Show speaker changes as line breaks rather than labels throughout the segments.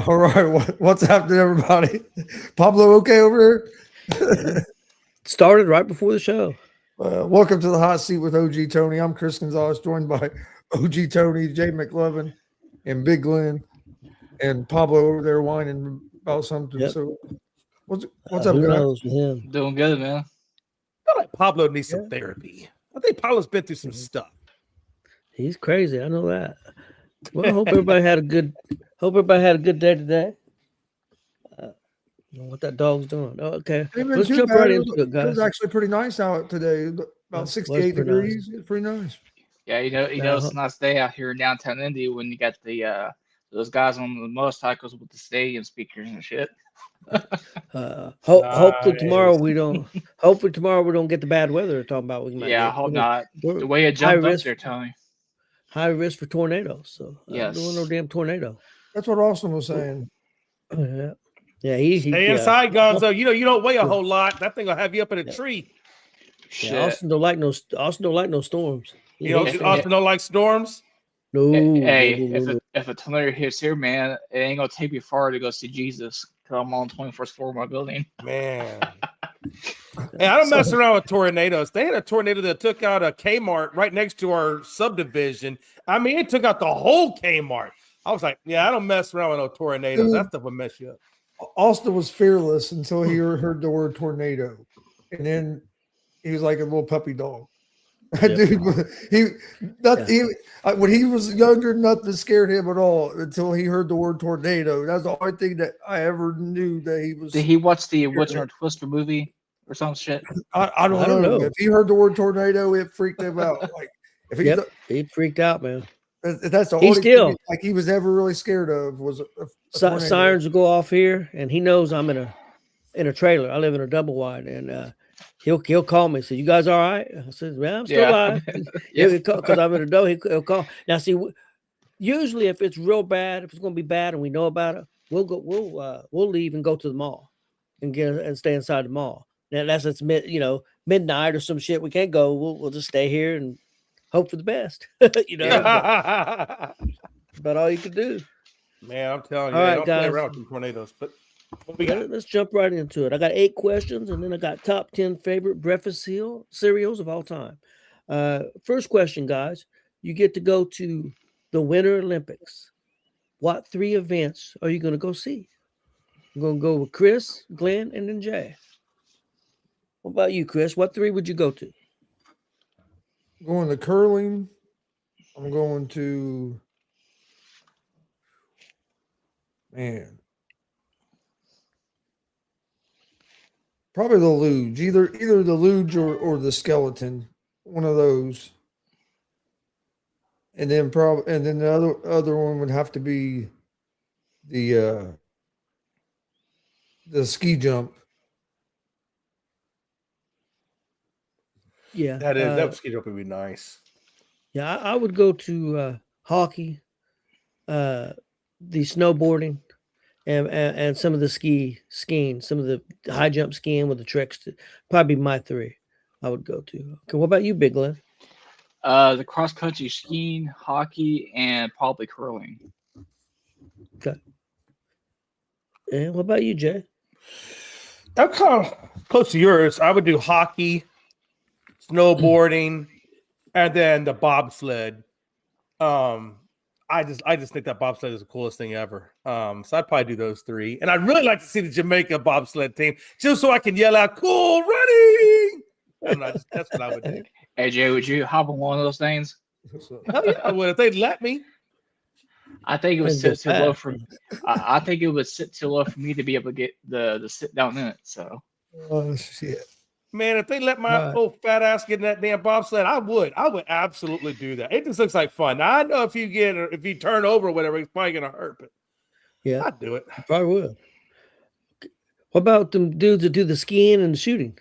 All right, what's happening, everybody? Pablo, okay over here?
Started right before the show.
Welcome to the hot seat with OG Tony. I'm Chris Gonzalez, joined by OG Tony, Jay McLovin, and Big Glenn, and Pablo over there whining about something.
Yep.
So, what's up,
Who
guys?
knows with him?
Doing good, man.
I feel like Pablo needs some
Yeah.
therapy. I think Pablo's been through some stuff.
He's crazy. I know that. Well, I hope everybody had a good. Hope everybody had a good day today. I don't know what that dog's doing. Oh, okay,
Ain't been
let's
too
jump
bad.
right
It
into it,
was
guys.
actually pretty nice out today, about
Was
68
pretty
degrees. It's pretty nice.
Yeah, it's a nice day out here in downtown Indy when you got the those guys on the motorcycles with the stadium speakers and shit.
Hopefully tomorrow
Nice.
we don't. Hopefully tomorrow we don't get the bad weather they're talking about. We might
Yeah, I
get.
hope
We're-
not.
we're
The way it
high
jumped up
risk,
there, Tony.
high risk for tornadoes. So
Yes.
doing no damn tornado.
That's what Austin was saying.
Yeah, yeah. He
Stay
yeah.
inside, Gonzo. You don't weigh a whole lot. That thing will have you up in a
Yeah.
tree.
Shit.
Yeah, Austin don't like no storms. He
You know,
hates
Austin don't like storms.
no,
Hey,
no, no, no.
if a tornado hits here, man, it ain't gonna take me far to go see Jesus. Cause I'm on the 21st floor of my building.
Man. Hey, I don't mess around with tornadoes. They had a tornado that took out a Kmart right next to our subdivision. I mean, it took out the whole Kmart. I was like, yeah, I don't mess around with no tornadoes. That stuff will mess you up.
Austin was fearless until he heard the word tornado, and then he was like a little puppy dog. That
Yep.
dude, when he was younger, nothing scared him at all until he heard the word tornado. That's the only thing that I ever knew that he was.
Did he watch the Witch or Twister movie or some shit?
I don't know. If he heard the word tornado, it freaked him out. Like if he,
Yep, he freaked out, man.
that's the
He
only
still-
thing like he was ever really scared of was a tornado.
Sirens will go off here, and he knows I'm in a trailer. I live in a double wide, and he'll call me. Say, "You guys all right?" I said, "Yeah, I'm still alive."
Yeah.
Because I'm in a double. He'll call. Now, see, usually if it's real bad, if it's going to be bad, and we know about it, we'll go. We'll leave and go to the mall, and stay inside the mall. Now that's it's midnight or some shit. We can't go. We'll just stay here and hope for the best. But about all you can do.
Man, I'm telling you,
All right,
don't play
guys.
around with them tornadoes. But what we got?
Let's jump right into it. I got 8 questions, and then I got top 10 favorite breakfast cereals of all time. First question, guys. You get to go to the Winter Olympics. What 3 events are you going to go see? I'm going to go with Chris, Glenn, and then Jay. What about you, Chris? What 3 would you go to?
Going to curling. I'm going to probably the luge. Either the luge or the skeleton. One of those. And then the other one would have to be the ski jump.
Yeah.
That ski jump would be nice.
Yeah, I would go to hockey, the snowboarding, and some of the skiing, some of the high jump skiing with the tricks. Probably my 3 I would go to. Okay, what about you, Big Glenn?
The cross country skiing, hockey, and probably curling.
Okay. And what about you, Jay?
I'm kind of close to yours. I would do hockey, snowboarding, and then the bobsled. I just think that bobsled is the coolest thing ever. So I'd probably do those 3. And I'd really like to see the Jamaica bobsled team just so I can yell out, "Cool running!" I don't know, that's what I would do.
Hey Jay, would you hop on one of those things?
Hell yeah, I would if they'd let me.
I think it would
Depends
sit too
how
low
fast.
for. I think it would sit too low for me to be able to get the sit down in it. So
Oh shit.
Man, if they let my
Right.
old fat ass get in that damn bobsled, I would absolutely do that. It just looks like fun. Now I know if you turn over or whatever, it's probably gonna hurt, but
Yeah,
I'd do it.
probably would. What about them dudes that do the skiing and shooting?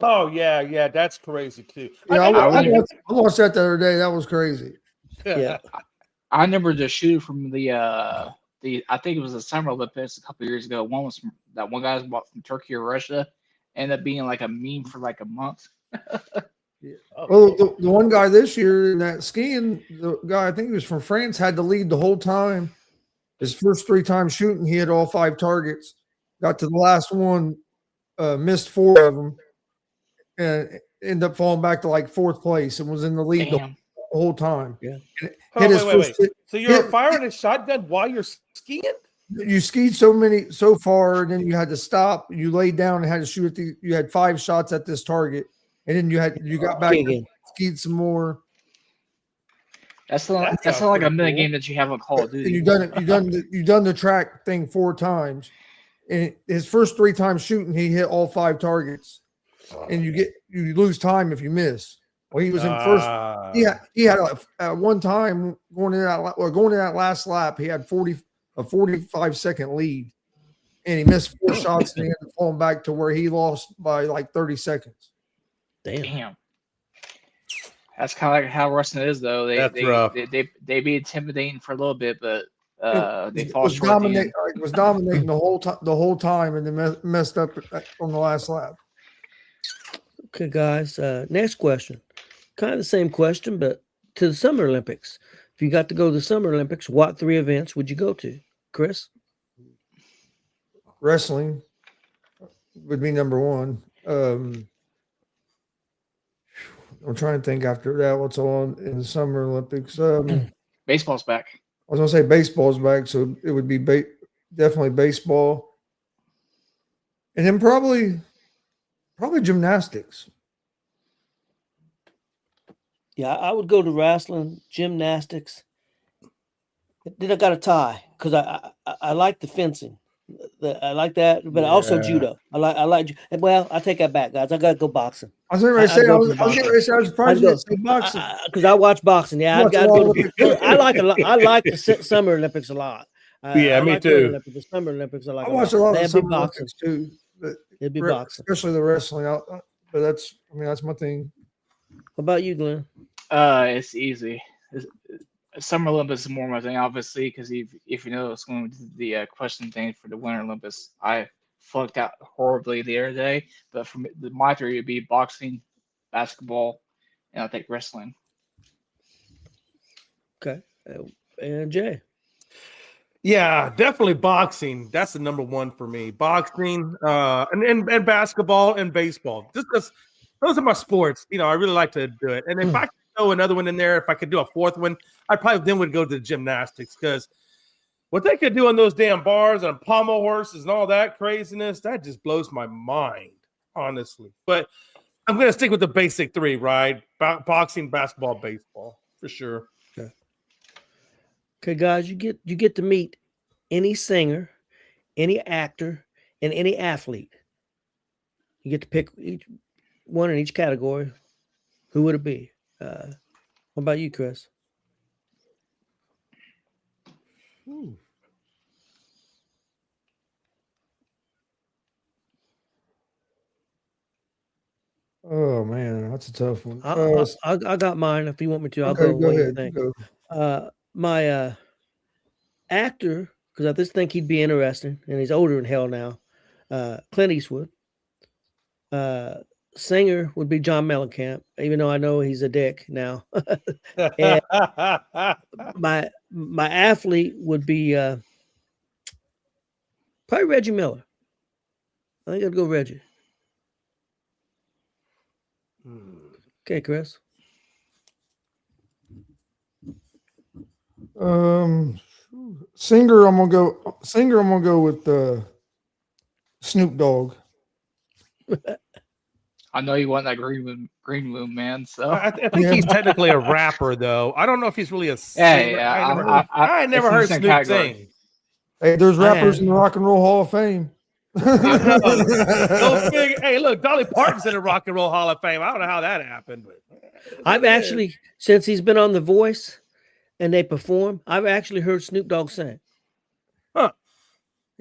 Oh yeah, that's crazy too.
Yeah,
I
I watched that the other day. That was crazy.
Yeah.
I remember the shooter from the I think it was the Summer Olympics a couple years ago. One was that one guy was bought from Turkey or Russia, ended up being like a meme for like a month.
Well, the one guy this year in that skiing, the guy I think he was from France, had to lead the whole time. His first 3 times shooting, he hit all 5 targets. Got to the last one, missed 4 of them, and ended up falling back to like 4th place and was in the lead the
Damn.
whole time.
Yeah.
And
Hold
hit
on,
his
wait.
first.
So you're
hit-
firing a shotgun while you're skiing?
You skied so far, and then you had to stop. You laid down and had to shoot at you had 5 shots at this target, and then you got back,
Again.
skied some more.
That's
That
not
sounds
like a
pretty
mini
cool.
game that you have on Call of
And
Duty.
you done the track thing 4 times. And his first 3 times shooting, he hit all 5 targets. And you lose time if you miss. Well, he was in first.
Ah.
He had one time going in that last lap, he had a 45-second lead, and he missed 4 shots and he ended up falling back to where he lost by like 30 seconds.
Damn. That's kind of like how wrestling is, though.
That's rough.
They be intimidating for a little bit, but they
It
fall
was
short. At the end.
dominating the whole time, and then messed up on the last lap.
Okay, guys. Next question. Kind of the same question, but to the Summer Olympics. If you got to go to the Summer Olympics, what 3 events would you go to, Chris?
Wrestling would be number 1. I'm trying to think after that what's on in the Summer Olympics.
Baseball's back.
I was gonna say baseball's back, so it would be definitely baseball, and then probably gymnastics.
Yeah, I would go to wrestling, gymnastics. Then I got a tie because I like the fencing. I like that, but also
Yeah.
judo. I like. Well, I take that back, guys. I gotta go boxing
I was getting ready to say,
I'd
I
go
was
for
getting
boxing.
ready to say, I was surprised you didn't say boxing.
because I watch boxing. Yeah,
You
I
watch
gotta
a
go.
lot
To, I like I like the Summer Olympics a lot.
Yeah,
I
me
like the
too.
Winter Olympics, the Summer Olympics I like.
I watch a lot of
That'd
the
be
Summer
boxing.
Olympics too, but
It'd be boxing.
especially the wrestling. But that's my thing.
What about you, Glenn?
It's easy. Summer Olympics is more my thing, obviously, because if you know it's going to the question thing for the Winter Olympics, I flunked out horribly the other day. But for me, my 3 would be boxing, basketball, and I think wrestling.
Okay, and Jay.
Yeah, definitely boxing. That's the number 1 for me. Boxing, and basketball and baseball. Just because those are my sports. I really like to do it. And if I could throw another one in there, if I could do a 4th one, I probably then would go to the gymnastics because what they could do on those damn bars and pommel horses and all that craziness, that just blows my mind, honestly. But I'm going to stick with the basic 3, right? Boxing, basketball, baseball, for sure.
Okay, guys, you get to meet any singer, any actor, and any athlete. You get to pick each one in each category. Who would it be? What about you, Chris?
Oh man, that's a tough one.
I got mine. If you want me to, I'll
Okay,
go.
go
What do you
ahead.
think?
Go.
My actor, because I just think he'd be interesting, and he's older than hell now. Clint Eastwood. Singer would be John Mellencamp, even though I know he's a dick now. And my athlete would be probably Reggie Miller. I think I'd go Reggie. Okay, Chris.
Singer, I'm gonna go with Snoop Dogg.
I know you want that green room, man. So
I think he's technically a rapper, though. I don't know if he's really a singer.
yeah.
I never heard Snoop sing.
Hey, there's rappers in the Rock and Roll Hall of Fame.
Go figure. Hey, look, Dolly Parton's in the Rock and Roll Hall of Fame. I don't know how that happened, but
I've actually, since he's been on The Voice and they perform, I've actually heard Snoop Dogg sing.
Huh.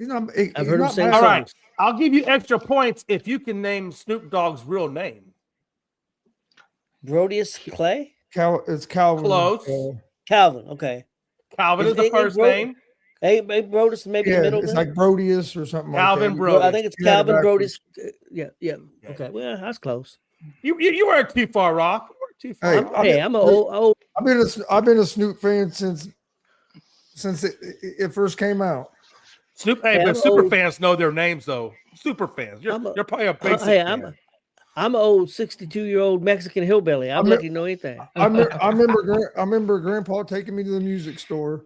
I've heard him sing
All
songs.
right. I'll give you extra points if you can name Snoop Dogg's real name.
Brodius Clay?
It's Calvin.
Close.
Calvin, okay.
Calvin is the
it
first
Brody?
name.
Hey, Brodius, maybe the middle
it's
name?
like Brodius or something
Calvin
like that.
Brody.
I think it's
You had it
Calvin
backwards.
Brodius. Yeah. Okay, well, that's close.
You weren't too far, Rock. You weren't too far.
Hey,
off.
I'm an old.
I've been a Snoop fan since since it first came out.
Hey,
I'm
but super
old.
fans know their names though. Super fans. You're probably a basic
Hey,
fan.
I'm an old 62-year-old Mexican hillbilly. I'm lucky to know anything.
I remember Grandpa taking me to the music store.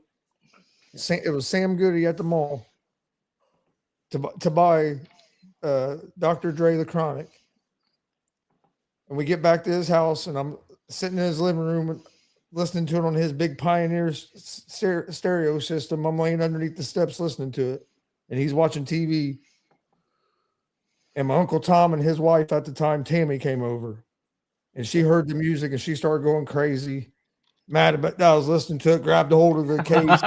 It was Sam Goody at the mall to buy Dr. Dre the Chronic. And we get back to his house, and I'm sitting in his living room and listening to it on his big Pioneer stereo system. I'm laying underneath the steps listening to it, and he's watching TV. And my Uncle Tom and his wife at the time, Tammy, came over, and she heard the music and she started going crazy, mad about that I was listening to it, grabbed a hold of the case,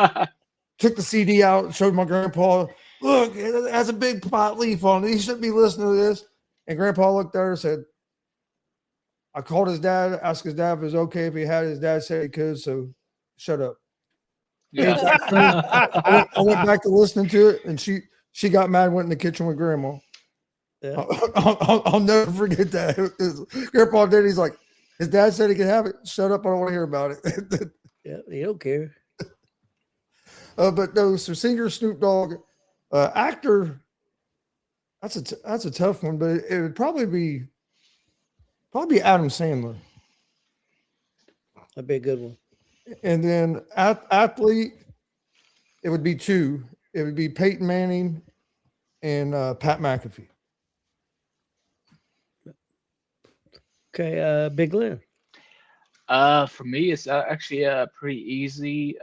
took the CD out, showed my grandpa, look, it has a big pot leaf on it. He shouldn't be listening to this. And Grandpa looked at her and said, I called his dad, asked his dad if it was okay if he had it. His dad said he could, so shut up.
Yeah.
I went back to listening to it, and she got mad, went in the kitchen with Grandma.
Yeah.
I'll never forget that. Grandpa did. He's like, his dad said he could have it. Shut up. I don't want to hear about it.
Yeah, they don't care.
But no, so singer Snoop Dogg, actor, that's a tough one, but it would probably be Adam Sandler.
That'd be a good one.
And then athlete, it would be two. It would be Peyton Manning and Pat McAfee.
Okay, Big Lynn.
For me, it's actually pretty easy.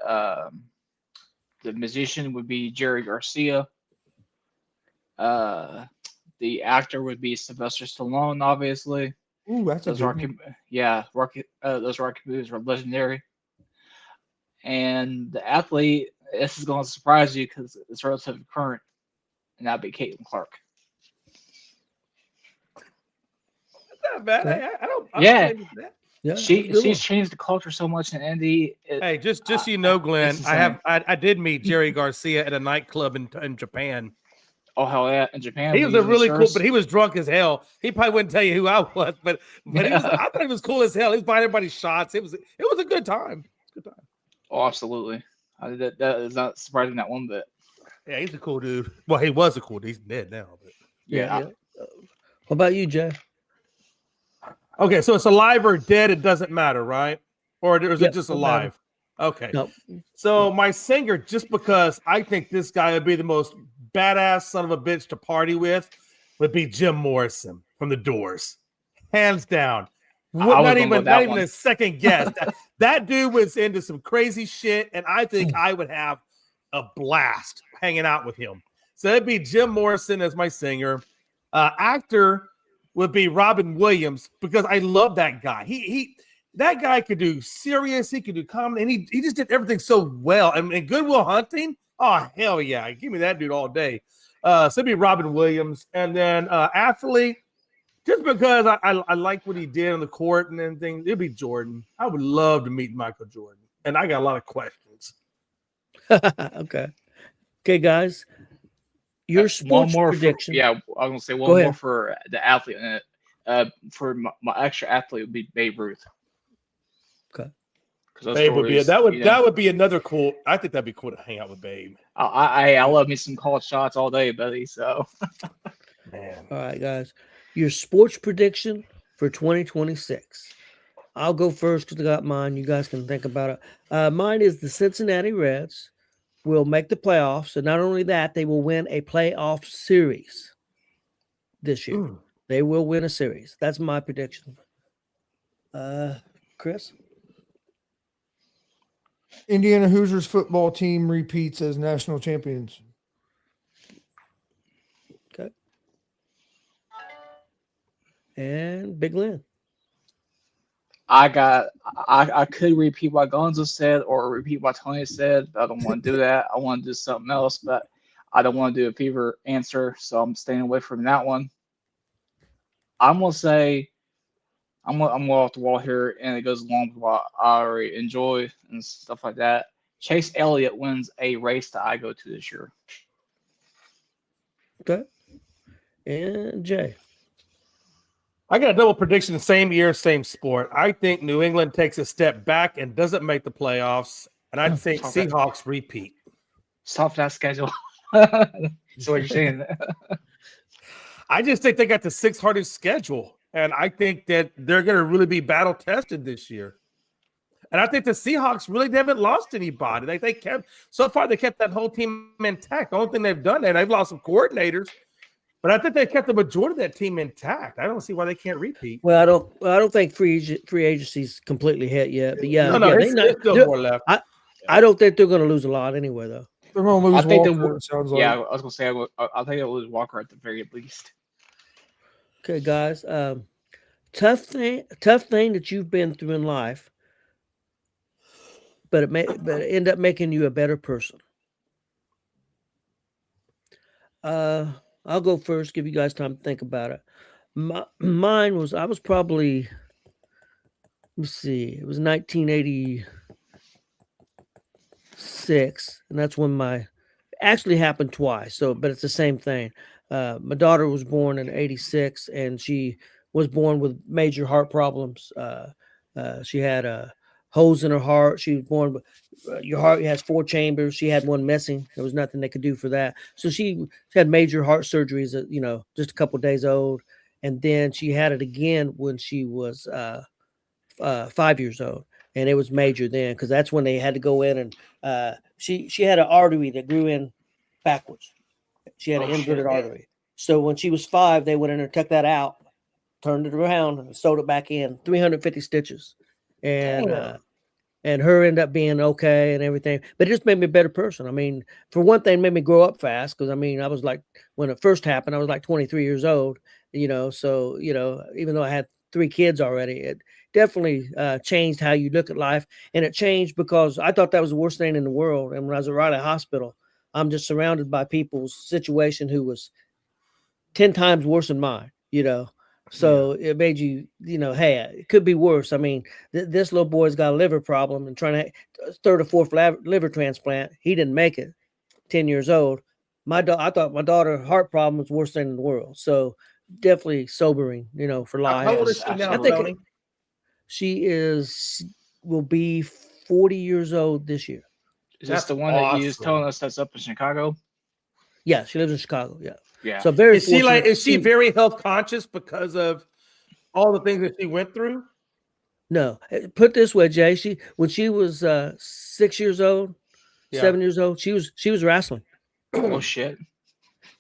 The musician would be Jerry Garcia. The actor would be Sylvester Stallone, obviously.
Ooh, that's a
Those
good
Rocky, those Rocky movies were legendary. And the athlete, this is going to surprise you because it's relatively current, and that'd be Caitlin Clark.
Not bad.
Okay.
I don't.
Yeah.
believe that.
Yeah,
She's changed the culture so much in Indy.
Hey, just so you know, Glenn,
it's
I did meet Jerry Garcia at a nightclub in Japan.
Oh hell yeah! In Japan,
He was a really cool, but he was drunk as hell. He probably wouldn't tell you who I was, but he was, I thought he was cool as hell. He was buying everybody shots. It was a good time. Good time.
Oh, absolutely. That is not surprising that one bit.
Yeah, he's a cool dude. Well, he was a cool dude. He's dead now. But.
Yeah.
What about you, Jay?
Okay, so it's alive or dead. It doesn't matter, right? Or is it just
don't
alive? Okay.
No.
So my singer, just because I think this guy would be the most badass son of a bitch to party with, would be Jim Morrison from The Doors, hands down. Not even a second guess. that dude was into some crazy shit, and I think I would have a blast hanging out with him. So it'd be Jim Morrison as my singer. Actor would be Robin Williams, because I love that guy. That guy could do serious, he could do comedy, and he just did everything so well. And Good Will Hunting, oh hell yeah, give me that dude all day. So it'd be Robin Williams, and then athlete, just because I like what he did on the court and everything, it'd be Jordan. I would love to meet Michael Jordan, and I got a lot of questions.
Okay, guys. Your sports prediction.
Yeah, I'm gonna say one more for the athlete. For my extra athlete would be Babe Ruth.
Okay.
Babe would be that would be another cool. I think that'd be cool to hang out with Babe.
I love me some college shots all day, buddy. So,
man.
All right, guys. Your sports prediction for 2026. I'll go first because I got mine. You guys can think about it. Mine is the Cincinnati Reds will make the playoffs, and not only that, they will win a playoff series this year. They will win a series. That's my prediction. Chris?
Indiana Hoosiers football team repeats as national champions.
Okay. And Big Lynn.
I could repeat what Gonzo said or repeat what Tony said, but I don't want to do that. I want to do something else, but I don't want to do a fever answer, so I'm staying away from that one. I'm gonna say I'm gonna off the wall here, and it goes along with what I already enjoy and stuff like that. Chase Elliott wins a race that I go to this year.
Okay. And Jay.
I got a double prediction, same year, same sport. I think New England takes a step back and doesn't make the playoffs. and I'd say
Okay.
Seahawks repeat.
Soft that schedule. So what you're saying?
I just think they got the 6th hardest schedule, and I think that they're going to really be battle tested this year. And I think the Seahawks really haven't lost anybody. They kept that whole team intact. The only thing they've done, and they've lost some coordinators, but I think they kept the majority of that team intact. I don't see why they can't repeat.
Well, I don't think free agency's completely hit yet. But yeah,
No,
yeah,
there's still more left.
I don't think they're going to lose a lot anyway, though.
They're going to lose
I think
Walker, it sounds like.
Yeah, I was gonna say I think they'll lose Walker at the very least.
Okay, guys. Tough thing that you've been through in life, but it end up making you a better person. I'll go first. Give you guys time to think about it. Mine was I was probably. Let's see. It was 1986, and that's when actually happened twice. So, but it's the same thing. My daughter was born in 86, and she was born with major heart problems. She had holes in her heart. She was born with your heart has 4 chambers. She had one missing. There was nothing they could do for that. So she had major heart surgeries at, just a couple of days old. And then she had it again when she was 5 years old. And it was major then, because that's when they had to go in and she had an artery that grew in backwards. She had an inverted artery. So when she was 5, they went in and took that out, turned it around, and sewed it back in. 350 stitches, and her ended up being okay and everything. But it just made me a better person. I mean, for one thing, it made me grow up fast, because I mean, I was like, when it first happened, I was like 23 years old. So even though I had 3 kids already, it definitely changed how you look at life. And it changed because I thought that was the worst thing in the world. And when I was at Riley Hospital, I'm just surrounded by people's situation who was 10 times worse than mine, So it made you, hey, it could be worse. I mean, this little boy's got a liver problem and trying to 3rd or 4th liver transplant. He didn't make it. 10 years old. I thought my daughter's heart problem was worse thing in the world. So definitely sobering, for life.
How old is she now,
I think
Tony?
she will be 40 years old this year.
Is this
That's
the one that you was
awesome.
telling us that's up in Chicago?
Yeah, she lives in Chicago. Yeah.
Yeah.
So very
Is she
fortunate.
is she very health conscious because of all the things that she went through?
No, put this way, Jay. When she was 6 years old, 7 years old, she was wrestling.
Oh shit.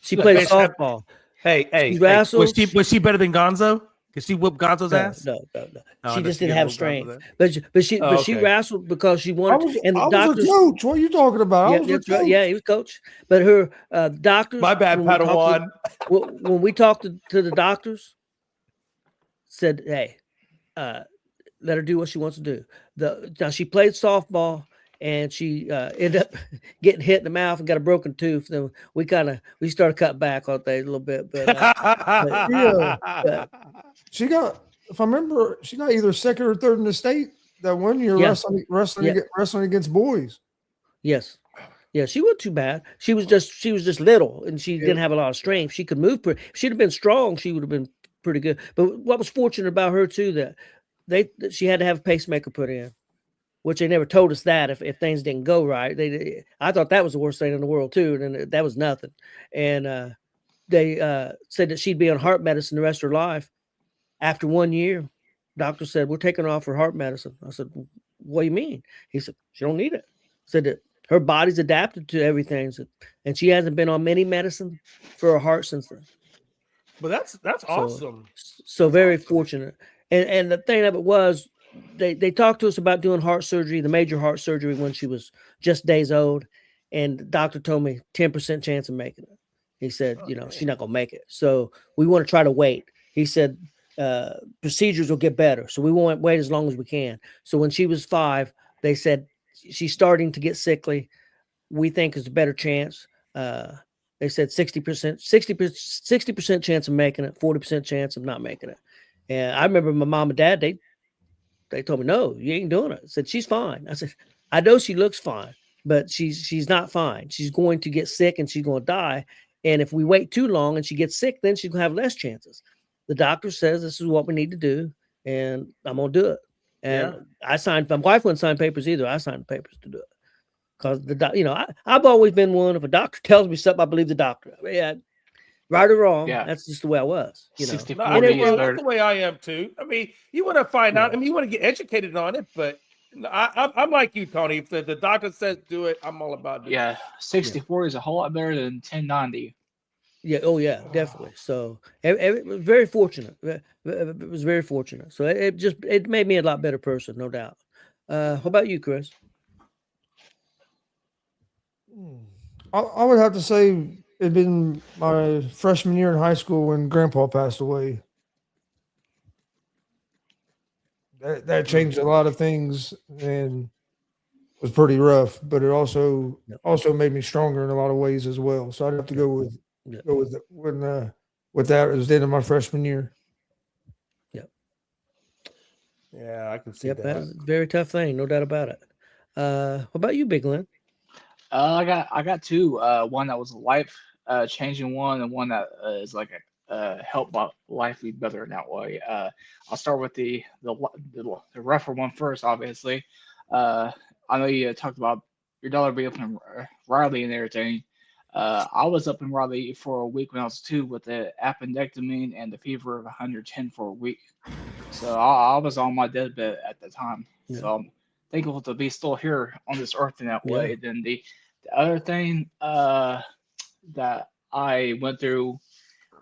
She played
Hey,
softball.
Hey,
She wrestled.
was she better than Gonzo? Could she whoop Gonzo's ass?
No.
Oh,
She
does
just
she
didn't
get
have
whooped
strength.
Gonzo's
But she
okay.
wrestled because she
I
wanted.
was,
And the
I was
doctors.
a coach. What are you talking about? I
Yeah,
was a
that's right.
coach.
Yeah, he was coach. But her doctors.
My bad,
when we talked
Padawan.
when we talked to the doctors, said, "Hey, let her do what she wants to do." Now she played softball and she ended up getting hit in the mouth and got a broken tooth. Then we started cutting back on things a little bit, but
She got, if I remember, she got either 2nd or 3rd in the state that one year
Yeah.
wrestling against boys.
yes. Yeah, she wasn't too bad. She was just little, and she didn't have a lot of strength. She could move. If she'd have been strong, she would have been pretty good. But what was fortunate about her too, that she had to have a pacemaker put in, which they never told us that if things didn't go right. I thought that was the worst thing in the world too, and that was nothing. And they said that she'd be on heart medicine the rest of her life. After 1 year, doctor said, "We're taking her off her heart medicine." I said, "What do you mean?" He said, "She don't need it." Said that her body's adapted to everything, and she hasn't been on any medicine for her heart since then.
But that's awesome.
So very fortunate. And the thing of it was, they talked to us about doing heart surgery, the major heart surgery, when she was just days old, and the doctor told me 10% chance of making it. He said, she's not gonna make it, so we want to try to wait. He said procedures will get better, so we won't wait as long as we can. So when she was 5, they said she's starting to get sickly. We think is a better chance. They said 60% chance of making it, 40% chance of not making it. And I remember my mom and dad, they told me, "No, you ain't doing it." I said, "She's fine." I said, "I know she looks fine, but she's not fine. She's going to get sick and she's going to die. And if we wait too long and she gets sick, then she's going to have less chances." The doctor says this is what we need to do, and I'm going to do it. And I signed, my wife wouldn't sign papers either. I signed papers to do it. because I've always been one. If a doctor tells me something, I believe the doctor. Yeah, right or wrong,
Yeah.
that's just the way I was.
60
No,
40 is
well,
better.
that's the way I am too. I mean, you want to find out. I mean, you want to get educated on it, but I'm like you, Tony. If the doctor says do it, I'm all about it.
Yeah, 60-40 is a whole lot better than 10-90.
Yeah. Oh, yeah, definitely. So it was very fortunate. It was very fortunate. So it made me a lot better person, no doubt. How about you, Chris?
I would have to say it'd been my freshman year in high school when Grandpa passed away. That changed a lot of things and was pretty rough, but it also made me stronger in a lot of ways as well. So I'd have to go with that. It was the end of my freshman year.
Yeah, I can see
Yep,
that.
that's a very tough thing, no doubt about it. What about you, Big Lynn?
I got two. One that was a life changing one, and one that is like a help my life be better in that way. I'll start with the rougher one first. Obviously, I know you talked about your daughter being up in Raleigh and everything. I was up in Raleigh for a week when I was 2 with the appendectomy and the fever of 110 for a week. So I was on my deathbed at the time.
Yeah.
So I'm thankful to be still here on this earth in that way. Then the other thing that I went through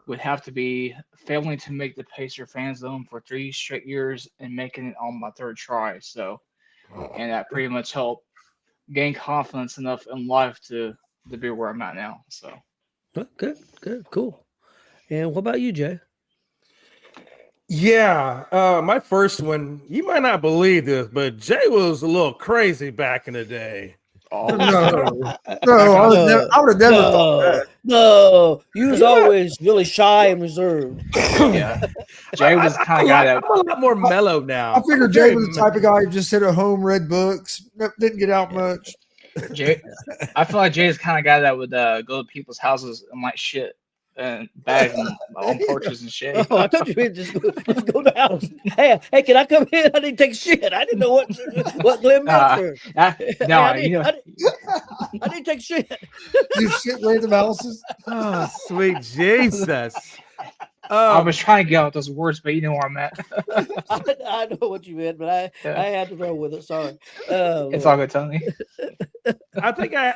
would have to be failing to make the Pacer fan zone for 3 straight years and making it on my 3rd try. So, and that pretty much helped gain confidence enough in life to be where I'm at now. So,
Good, cool. And what about you, Jay?
Yeah, my first one, you might not believe this, but Jay was a little crazy back in the day.
oh,
No, I would have never thought that.
No, you was always really shy and reserved.
yeah. Jay was kind of guy that
I'm a lot more mellow now.
I figured Jay was the type of guy who just sit at home, read books, didn't get out much.
Jay. I feel like Jay is the kind of guy that would go to people's houses and like shit and bag them on porches and shit.
Oh, I thought you meant just go to the house. Hey, can I come in? I didn't take shit. I didn't know what Glenn meant for.
No,
I
you know,
I didn't take shit.
You shit random houses.
Oh, sweet Jesus.
I was trying to get out those words, but you know where I'm at.
I know what you meant, but I had to roll with it. Sorry.
It's all good, Tony.
I think I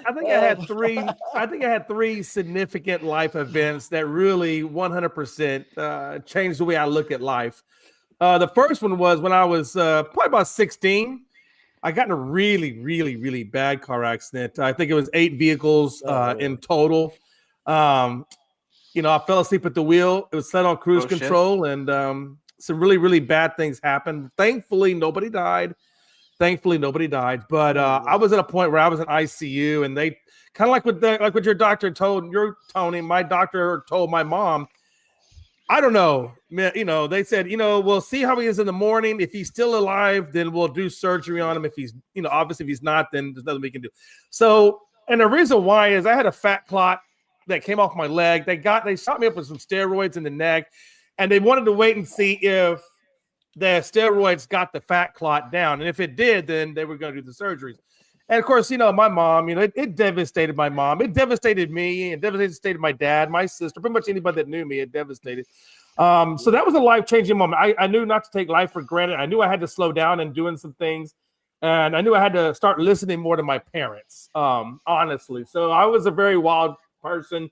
had three significant life events that really 100% changed the way I look at life. The first one was when I was probably about 16. I got in a really, really, really bad car accident. I think it was 8 vehicles in total. I fell asleep at the wheel. It was set on cruise control, and some really, really bad things happened. Thankfully, nobody died. But I was at a point where I was in ICU, and they kind of like what your doctor told your Tony. My doctor told my mom, I don't know. They said, we'll see how he is in the morning. If he's still alive, then we'll do surgery on him. If he's, obviously if he's not, then there's nothing we can do. So, and the reason why is I had a fat clot that came off my leg. They shot me up with some steroids in the neck, and they wanted to wait and see if the steroids got the fat clot down. And if it did, then they were going to do the surgeries. And of course, my mom, it devastated my mom. It devastated me, and devastated my dad, my sister, pretty much anybody that knew me, it devastated. So that was a life-changing moment. I knew not to take life for granted. I knew I had to slow down and doing some things. And I knew I had to start listening more to my parents, honestly. So I was a very wild person,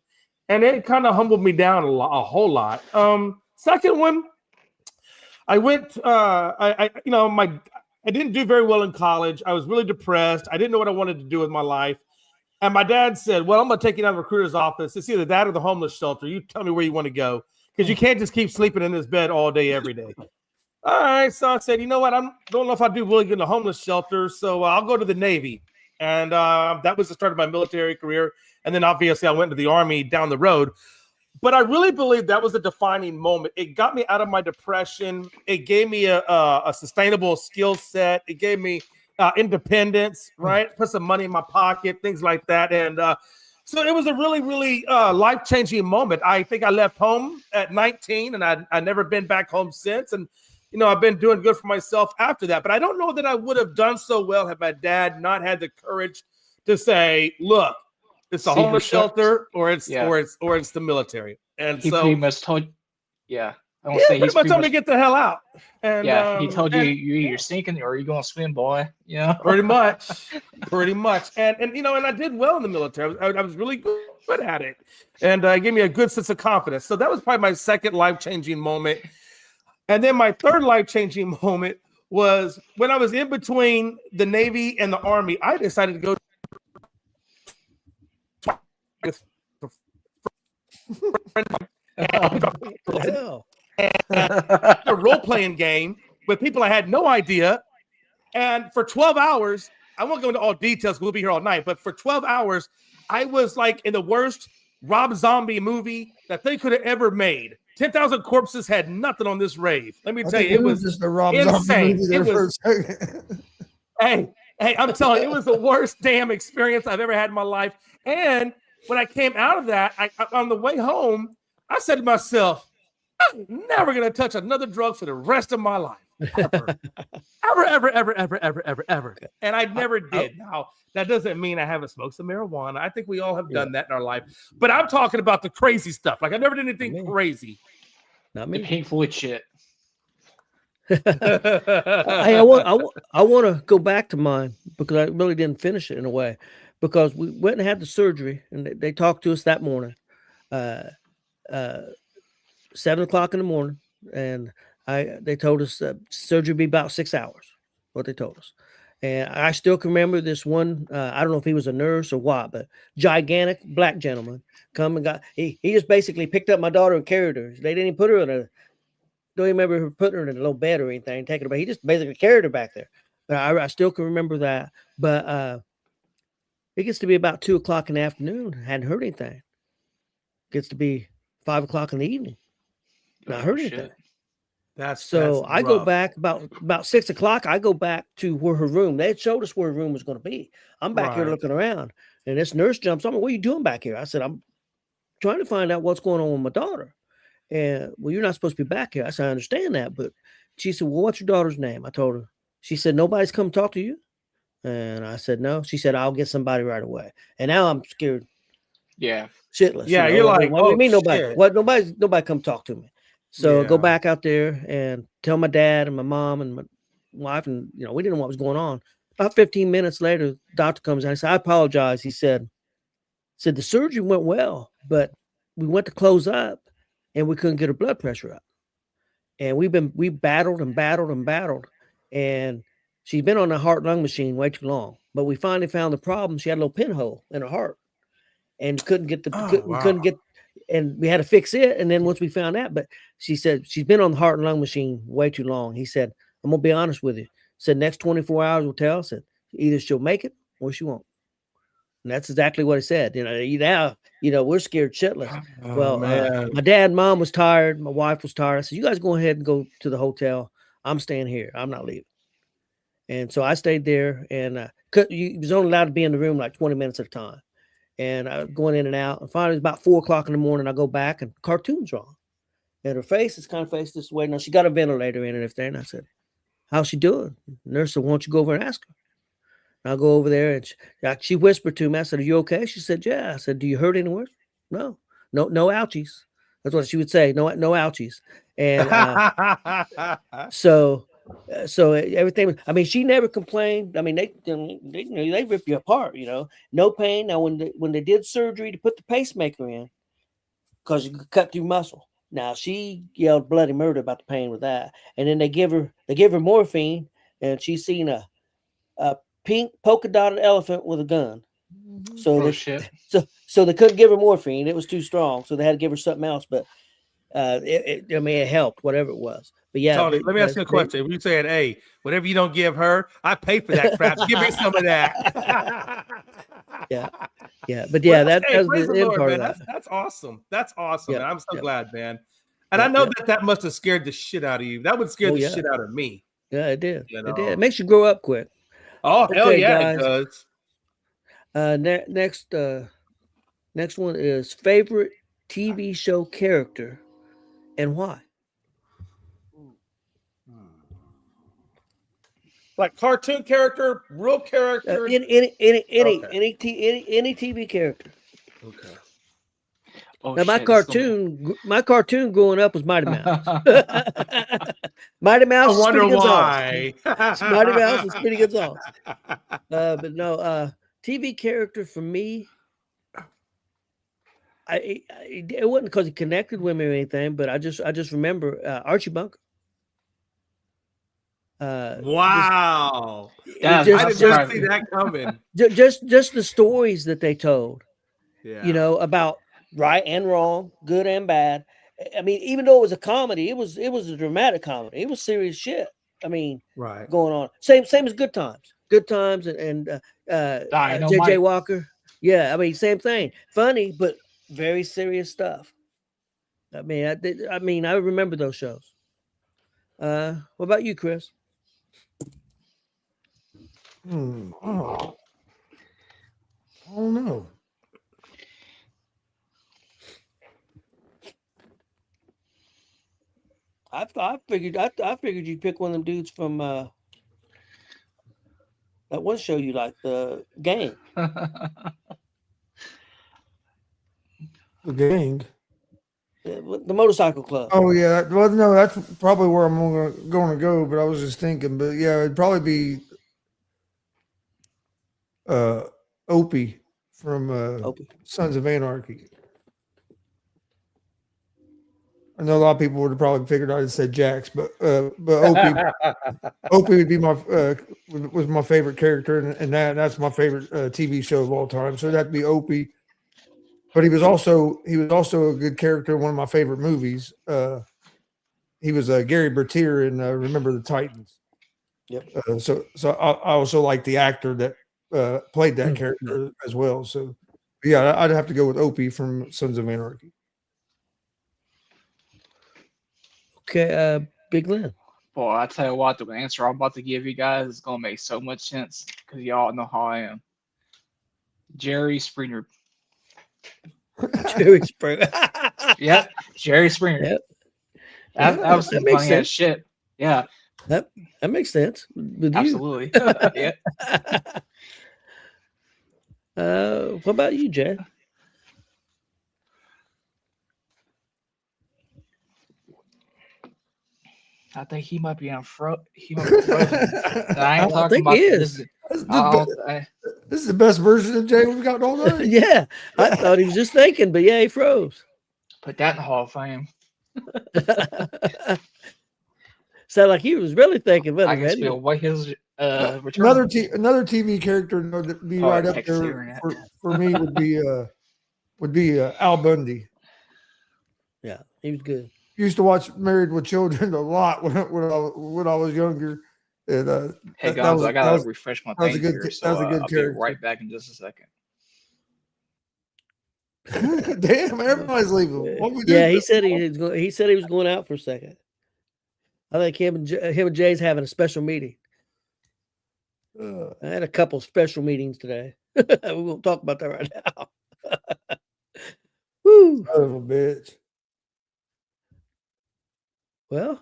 and it kind of humbled me down a whole lot. Second one, I went, I didn't do very well in college. I was really depressed. I didn't know what I wanted to do with my life. And my dad said, well, I'm going to take you down to the recruiter's office. It's either that or the homeless shelter. You tell me where you want to go, because you can't just keep sleeping in this bed all day, every day. All right. So I said, you know what? I don't know if I do really good in the homeless shelter. So I'll go to the Navy. And that was the start of my military career. And then obviously I went to the Army down the road. But I really believe that was a defining moment. It got me out of my depression. It gave me a sustainable skill set. It gave me independence, right? Put some money in my pocket, things like that. And so it was a really, really life-changing moment. I think I left home at 19, and I've never been back home since. And, I've been doing good for myself after that. But I don't know that I would have done so well had my dad not had the courage to say, look, it's a
See,
homeless
he told-
shelter or it's
Yeah.
or it's the military. And
He
so
pretty much told. Yeah, I won't
yeah,
say
pretty
he's
much
pretty
told me
much.
to get the hell out. And
Yeah, he told you
and
you either sinking or you gonna swim, boy. You know.
pretty much. And you know, and I did well in the military. I was really good at it, and it gave me a good sense of confidence. So that was probably my second life-changing moment. And then my third life-changing moment was when I was in between the Navy and the Army. I decided to go
Hell.
a role-playing game with people I had no idea. And for 12 hours, I won't go into all details because we'll be here all night, but for 12 hours, I was like in the worst Rob Zombie movie that they could have ever made. 10,000 Corpses had nothing on this rave. Let me
I
tell
think
you, it
we were
was
just a Rob
insane.
Zombie movie there
It
for a
was-
second.
hey, I'm telling you, it was the worst damn experience I've ever had in my life. And when I came out of that, on the way home, I said to myself, I'm never going to touch another drug for the rest of my life. Ever. And I never did. Now, that doesn't mean I haven't smoked some marijuana. I think we all have done that in our life. But I'm talking about the crazy stuff. Like I never did anything
Me.
crazy.
Not
The
me.
Pink Floyd shit.
Hey, I want to go back to mine because I really didn't finish it in a way, because we went and had the surgery and they talked to us that morning, 7 o'clock in the morning, and they told us surgery would be about 6 hours. What they told us, and I still can remember this one. I don't know if he was a nurse or what, but gigantic black gentleman come and got. He just basically picked up my daughter and carried her. They didn't even put her in a. Don't even remember her putting her in a little bed or anything, taking her back. He just basically carried her back there. But I still can remember that. But it gets to be about 2 o'clock in the afternoon. Hadn't heard anything. Gets to be 5 o'clock in the evening. Not heard
shit.
anything.
That's
I go
rough.
back about 6 o'clock. I go back to where her room. They had showed us where her room was going to be. I'm back here
Right.
looking around, and this nurse jumps on me. What are you doing back here? I said, I'm trying to find out what's going on with my daughter. And well, you're not supposed to be back here. I said, I understand that, but she said, well, what's your daughter's name? I told her. She said, nobody's come talk to you. And I said, no. She said, I'll get somebody right away. And now I'm scared
Yeah.
shitless.
Yeah,
you know?
you're like,
what do
oh,
you mean nobody?
shit.
What nobody come talk to me. So go
Yeah.
back out there and tell my dad and my mom and my wife, and we didn't know what was going on. About 15 minutes later, the doctor comes in. I said, I apologize. He said the surgery went well, but we went to close up and we couldn't get her blood pressure up. And we battled and battled and battled. And she's been on the heart lung machine way too long. But we finally found the problem. She had a little pinhole in her heart and couldn't get couldn't get, and we had to fix it. And then once we found that, but she said she's been on the heart and lung machine way too long. He said, I'm gonna be honest with you. Said next 24 hours will tell. Said either she'll make it or she won't. And that's exactly what he said. We're scared shitless.
Oh, man.
My dad and mom was tired. My wife was tired. I said, you guys go ahead and go to the hotel. I'm staying here. I'm not leaving. And so I stayed there, and you was only allowed to be in the room like 20 minutes at a time. And I was going in and out. And finally, it was about 4 o'clock in the morning. I go back, and cartoons are on. And her face is kind of faced this way. Now, she got a ventilator in and everything. And I said, how's she doing? The nurse said, why don't you go over and ask her? And I'll go over there, and she whispered to me. I said, are you okay? She said, yeah. I said, do you hurt anywhere? No ouchies. That's what she would say. No ouchies. And so everything. I mean, she never complained. I mean, they rip you apart. No pain. Now, when they did surgery to put the pacemaker in, because you could cut through muscle. Now she yelled bloody murder about the pain with that. And then they give her morphine, and she's seen a pink polka dotted elephant with a gun. So
Shit.
so they couldn't give her morphine. It was too strong. So they had to give her something else. But it helped, whatever it was. But yeah,
Tony, let me ask you a question. If you said, hey, whatever you don't give her, I pay for that crap. Give me some of that.
Yeah. But yeah,
Well,
that was
praise
the
the
end
Lord,
part
man.
of that.
That's awesome. That's awesome.
Yeah,
Man. I'm so
yeah.
glad, man. And
Yeah,
I know
yeah.
that must have scared the shit out of you. That would scare
Oh,
the
yeah.
shit out of me.
Yeah, it did.
You
It
know?
did. It makes you grow up quick.
Oh, hell
Okay,
yeah,
guys.
it does.
Next one is favorite TV show character and why.
Like cartoon character, real character.
Any TV character.
Okay.
Oh,
Now
shit, this is gonna
my cartoon growing up was Mighty Mouse. Mighty Mouse.
I wonder
Speedy Gonzales.
why.
Mighty Mouse and Speedy Gonzales. But no, TV character for me, it wasn't because he connected with me or anything, but I just remember Archie Bunker.
Wow.
Yeah,
I did not
surprising.
see that coming.
Just the stories that they told,
Yeah.
you know, about right and wrong, good and bad. I mean, even though it was a comedy, it was a dramatic comedy. It was serious shit. I mean,
Right.
going on. Same as Good Times. Good Times and
Dynamite.
JJ Walker. Yeah, I mean, same thing. Funny, but very serious stuff. I mean, I remember those shows. What about you, Chris?
Oh, I don't know.
I figured you'd pick one of them dudes from that one show you like, the Gang.
The Gang.
The Motorcycle Club.
Oh yeah. Well, no, that's probably where I'm going to go. But I was just thinking. But yeah, it'd probably be Opie from
Opie.
Sons of Anarchy. I know a lot of people would have probably figured I'd said Jax, but Opie Opie would be was my favorite character, and that's my favorite TV show of all time. So that'd be Opie. But he was also a good character in one of my favorite movies. He was Gary Bertier in Remember the Titans.
Yep.
So I also like the actor that played that character as well. So yeah, I'd have to go with Opie from Sons of Anarchy.
Okay, Big Lynn.
Boy, I tell you what, the answer I'm about to give you guys is gonna make so much sense because y'all know how I am. Jerry Springer.
Jerry Springer.
Yep, Jerry Springer.
Yep.
That was
That
some
makes
funny ass
sense.
shit. Yeah,
That makes sense. With you.
absolutely. Yeah.
What about you, Jay?
I think he might be on He might be frozen. I ain't
I
talking
think
about
he is.
this.
This is
I
the
don't- I-
this is the best version of Jay we've got all night.
Yeah, I thought he was just thinking, but yeah, he froze.
Put that in the Hall of Fame.
Sound like he was really thinking.
I
Wasn't
can
he?
feel what his return.
Another TV character that'd be
Oh,
right up
Texas
there
Internet.
for me would be Al Bundy.
Yeah, he was good.
Used to watch Married with Children a lot when I was younger. And
Hey
that
guys,
was-
I
that
gotta
was-
refresh my
that was a
thing
good-
here,
that
so
was a good
I'll be
character.
right back in just a second.
damn, everybody's leaving. What we
Yeah,
do?
he said he said he was going out for a second. I think him and Jay's having a special meeting. I had a couple special meetings today. We won't talk about that right now. Woo.
Son of a bitch.
Well,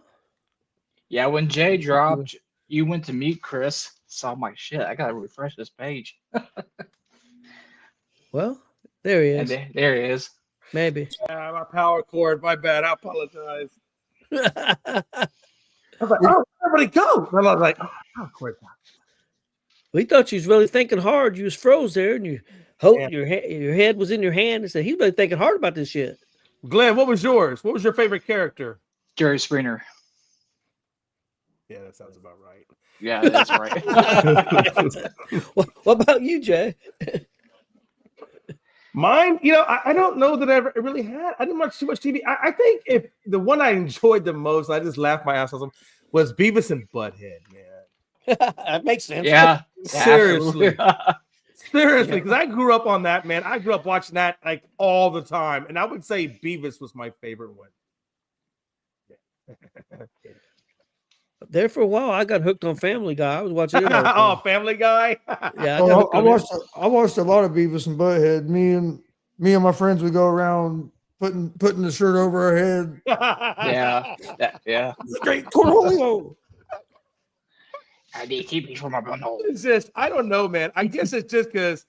Yeah, when Jay dropped, you went to meet Chris. So I'm like, shit, I gotta refresh this page.
well, there he
And
is.
there he is.
Maybe.
Yeah, my power cord. My bad. I apologize.
we
I was like, oh, everybody go. And I was like, oh, power cord.
thought you was really thinking hard. You was froze there, and your head was in your hand, and said he's really thinking hard about this shit.
Glenn, what was yours? What was your favorite character?
Jerry Springer.
Yeah, that sounds about right.
Yeah, that's right.
What about you, Jay?
Mine, I don't know that I ever really had. I didn't watch too much TV. I think if the one I enjoyed the most, I just laughed my ass off, was Beavis and Butthead, man.
That makes sense.
Yeah.
Seriously.
absolutely.
Seriously, because I grew up on that, man. I grew up watching that like all the time. And I would say Beavis was my favorite one.
There for a while, I got hooked on Family Guy. I was watching it. All the
Oh,
time.
Family Guy.
Yeah, I got
Oh,
hooked
I
on it.
I watched a lot of Beavis and Butthead. Me and my friends would go around putting the shirt over our head.
Yeah. Yeah.
The great Cornholio.
I need to keep these from my bundle.
It's just, I don't know, man. I guess it's just because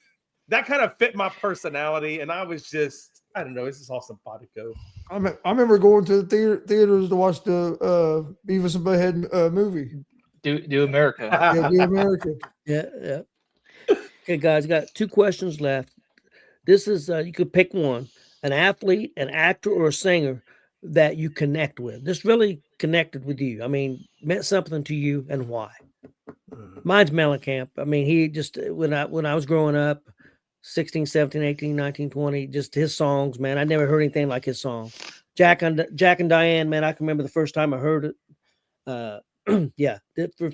that kind of fit my personality, and I was just, I don't know. It's just all simpatico.
I remember going to the theaters to watch the Beavis and Butthead movie.
Do America.
Yeah, Be America.
Yeah. Okay, guys, got 2 questions left. This is you could pick one: an athlete, an actor, or a singer that you connect with. This really connected with you. I mean, meant something to you, and why? Mine's Mellencamp. I mean, he just when I was growing up, 16, 17, 18, 19, 20, just his songs, man. I never heard anything like his song. Jack and Diane, man, I can remember the first time I heard it. Yeah,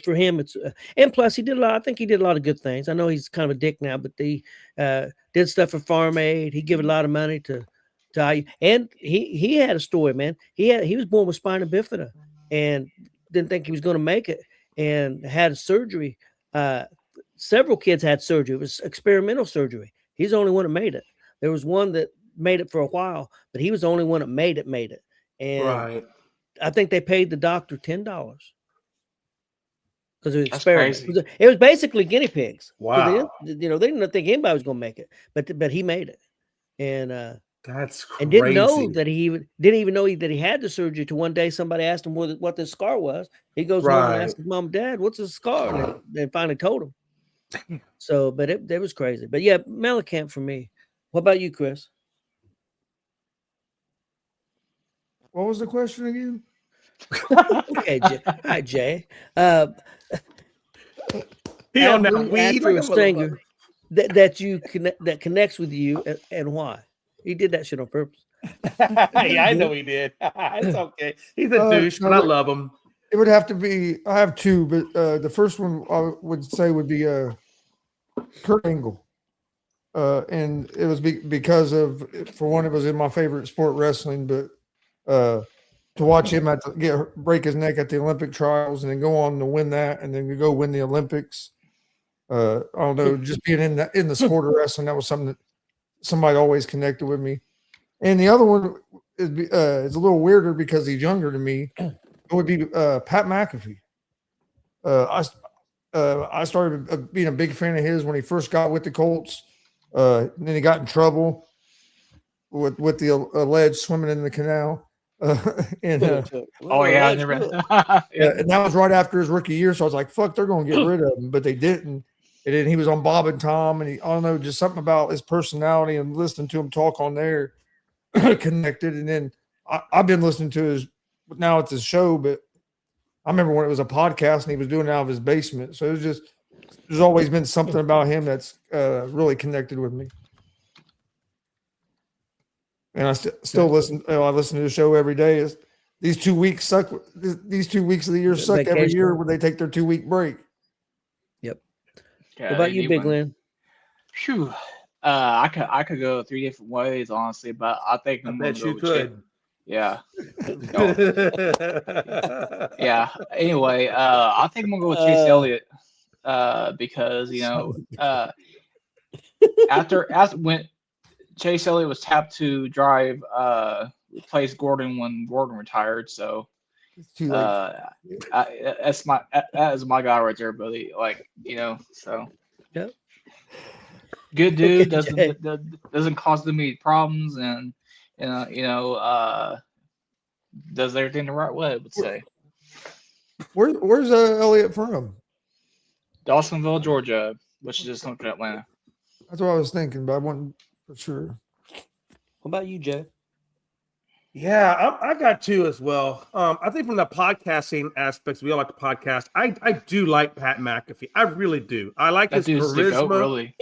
for him, it's and plus he did a lot. I think he did a lot of good things. I know he's kind of a dick now, but he did stuff for Farm Aid. He gave a lot of money to and he had a story, man. He was born with spina bifida and didn't think he was going to make it, and had surgery. Several kids had surgery. It was experimental surgery. He's the only one that made it. There was one that made it for a while, but he was the only one that made it. And
Right.
I think they paid the doctor $10 because it was
That's
experiment.
crazy.
It was basically guinea pigs. 'Cause
Wow.
they didn't think anybody was going to make it, but he made it, and
That's crazy.
and didn't know that didn't even know that he had the surgery. To one day somebody asked him what the scar was. He goes home and
Right.
asks his mom, Dad, what's the scar? And they finally told him. So, but it was crazy. But yeah, Mellencamp for me. What about you, Chris?
What was the question again?
Okay, all right, Jay.
He on that
Athlete,
weed
actor,
like
or
a
singer that connects with you, and why? He did that shit on purpose.
motherfucker. Yeah, I know he did. It's okay. He's a douche,
no,
but I
but-
love him.
It would have to be. I have 2, but the first one I would say would be Kurt Angle, and it was because of, for one, it was in my favorite sport, wrestling, but to watch him break his neck at the Olympic trials and then go on to win that, and then go win the Olympics. I don't know, just being in the sport of wrestling, that was something that somebody always connected with me. And the other one is a little weirder because he's younger than me. It would be Pat McAfee. I started being a big fan of his when he first got with the Colts. And then he got in trouble with the alleged swimming in the canal. And
Oh yeah, I never.
and that was right after his rookie year. So I was like, "Fuck, they're going to get rid of him," but they didn't. And then he was on Bob and Tom, and I don't know, just something about his personality and listening to him talk on there connected. And then I've been listening to his. Now it's his show, but I remember when it was a podcast and he was doing it out of his basement. So it was just, there's always been something about him that's really connected with me. And I still listen. I listen to the show every day. These 2 weeks suck. These 2 weeks of the year suck every
Vacation.
year when they take their 2-week break.
What about you, Big Lynn?
Phew. I could go 3 different ways, honestly, but I think
I
I'm gonna
bet
go
you
with Chase.
could.
Yeah. Yeah. Anyway, I think I'm gonna go with Chase Elliott, because after when Chase Elliott was tapped to drive, replace Gordon when Gordon retired, so
It's too late.
that is my guy right there, buddy. So.
Yep.
Good dude,
Okay,
doesn't cause them any problems, and does everything the right way, I would say.
Where's Elliot from?
Dawsonville, Georgia, which is just north of Atlanta.
That's what I was thinking, but I wasn't for sure.
What about you, Jay?
Yeah, I got 2 as well. I think from the podcasting aspects, we all like the podcast. I do like Pat McAfee. I really do. I like
That
his
dude's the goat,
charisma.
really.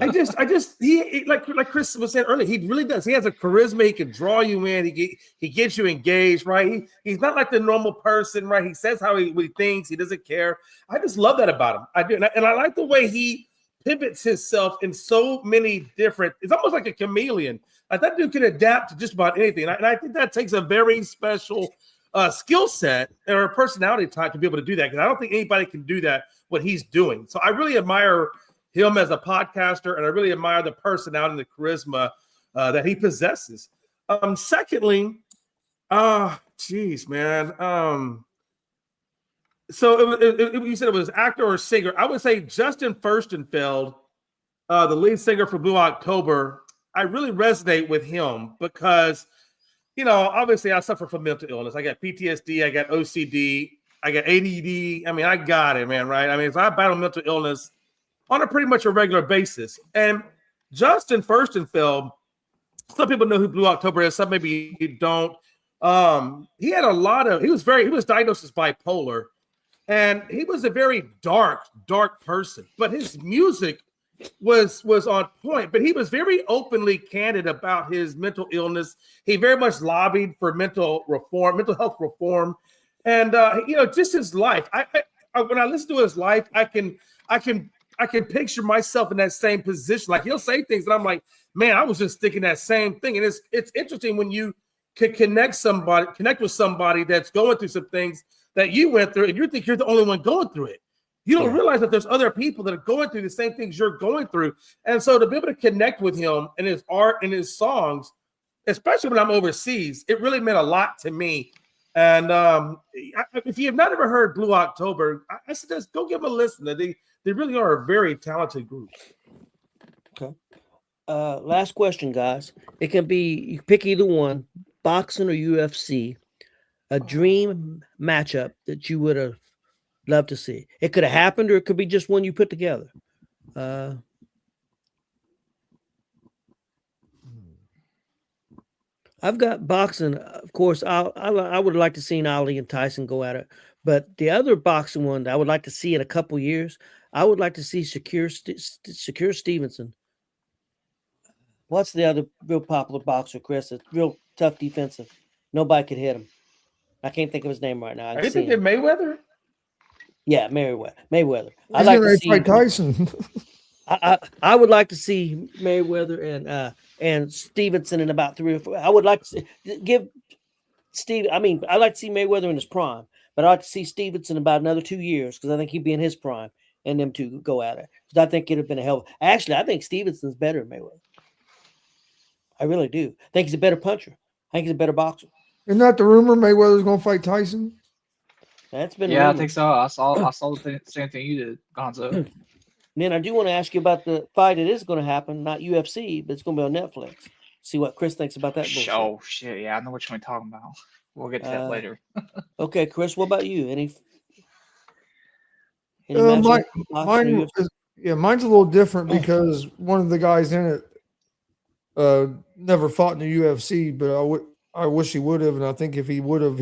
I just he like Chris was saying earlier, he really does. He has a charisma. He can draw you in. He gets you engaged, right? He's not like the normal person, right? He says what he thinks. He doesn't care. I just love that about him. I do, and I like the way he pivots himself in so many different. It's almost like a chameleon. Like that dude can adapt to just about anything, and I think that takes a very special skill set or a personality type to be able to do that. Because I don't think anybody can do that what he's doing. So I really admire him as a podcaster, and I really admire the personality and the charisma that he possesses. Secondly, geez, man, So you said it was actor or singer. I would say Justin Furstenfeld, the lead singer for Blue October. I really resonate with him because, obviously I suffer from mental illness. I got PTSD, I got OCD, I got ADD. I mean, I got it, man, right? I mean, so I battle mental illness on a pretty much a regular basis. And Justin Furstenfeld, some people know who Blue October is, some maybe don't. He was diagnosed as bipolar, and he was a very dark person, but his music was on point. But he was very openly candid about his mental illness. He very much lobbied for mental health reform, and just his life. I when I listen to his life, I can picture myself in that same position. Like, he'll say things and I'm like, man, I was just thinking that same thing. And it's interesting when you can connect with somebody that's going through some things that you went through, and you think you're the only one going through it. You don't realize that there's other people that are going through the same things you're going through. And so to be able to connect with him and his art and his songs, especially when I'm overseas, it really meant a lot to me. And if you have not ever heard Blue October, I suggest go give them a listen. They really are a very talented group.
Okay. Last question, guys. It can be, you pick either one, boxing or UFC, a dream matchup that you would have loved to see. It could have happened, or it could be just one you put together. I've got boxing. Of course, I would like to see Ali and Tyson go at it. But the other boxing one that I would like to see in a couple years, I would like to see Shakur Stevenson. What's the other real popular boxer, Chris? It's real tough defensive. Nobody could hit him. I can't think of his name right now.
Are you thinking Mayweather?
Yeah, Mayweather.
I'd like to see fight Tyson.
I would like to see Mayweather and Stevenson in about 3 or 4. I would like to give Steve. I mean, I like to see Mayweather in his prime, but I'd like to see Stevenson about another 2 years, because I think he'd be in his prime, and them two go at it. Because I think it'd have been a hell. Actually, I think Stevenson's better than Mayweather. I really do. I think he's a better puncher. I think he's a better boxer.
Isn't that the rumor Mayweather's going to fight Tyson?
That's been
I think so. I saw the same thing you did, Gonzo.
Then I do want to ask you about the fight that is going to happen, not UFC, but it's going to be on Netflix. See what Chris thinks about that.
Oh shit! Yeah, I know which one you're talking about. We'll get to that later.
Okay, Chris, what about you? Any
mine's a little different because one of the guys in it never fought in the UFC, but I wish he would have, and I think if he would have,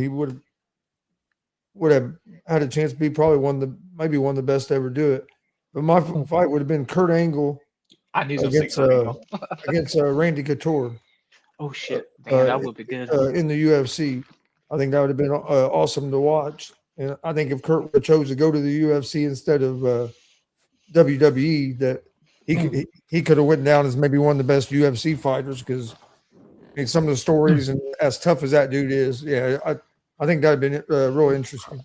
would have had a chance to be probably maybe one of the best to ever do it. But my fight would have been Kurt Angle against Randy Couture.
Oh shit! Damn, that would be good
in the UFC. I think that would have been awesome to watch. And I think if Kurt would have chose to go to the UFC instead of WWE, that he could have went down as maybe one of the best UFC fighters, because some of the stories and as tough as that dude is, I think that'd been really interesting.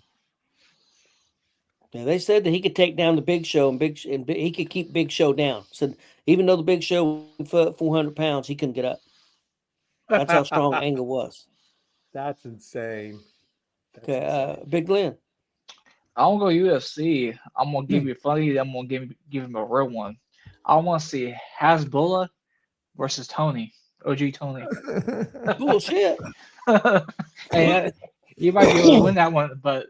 Yeah, they said that he could take down the Big Show and he could keep Big Show down. So even though the Big Show fought 400 pounds, he couldn't get up. That's how strong Angle was.
That's insane.
Big Glenn.
I don't go UFC. I'm gonna give you a funny. I'm gonna give him a real one. I want to see Hasbulla versus Tony. OG Tony.
Bullshit.
Hey, you might be able to win that one, but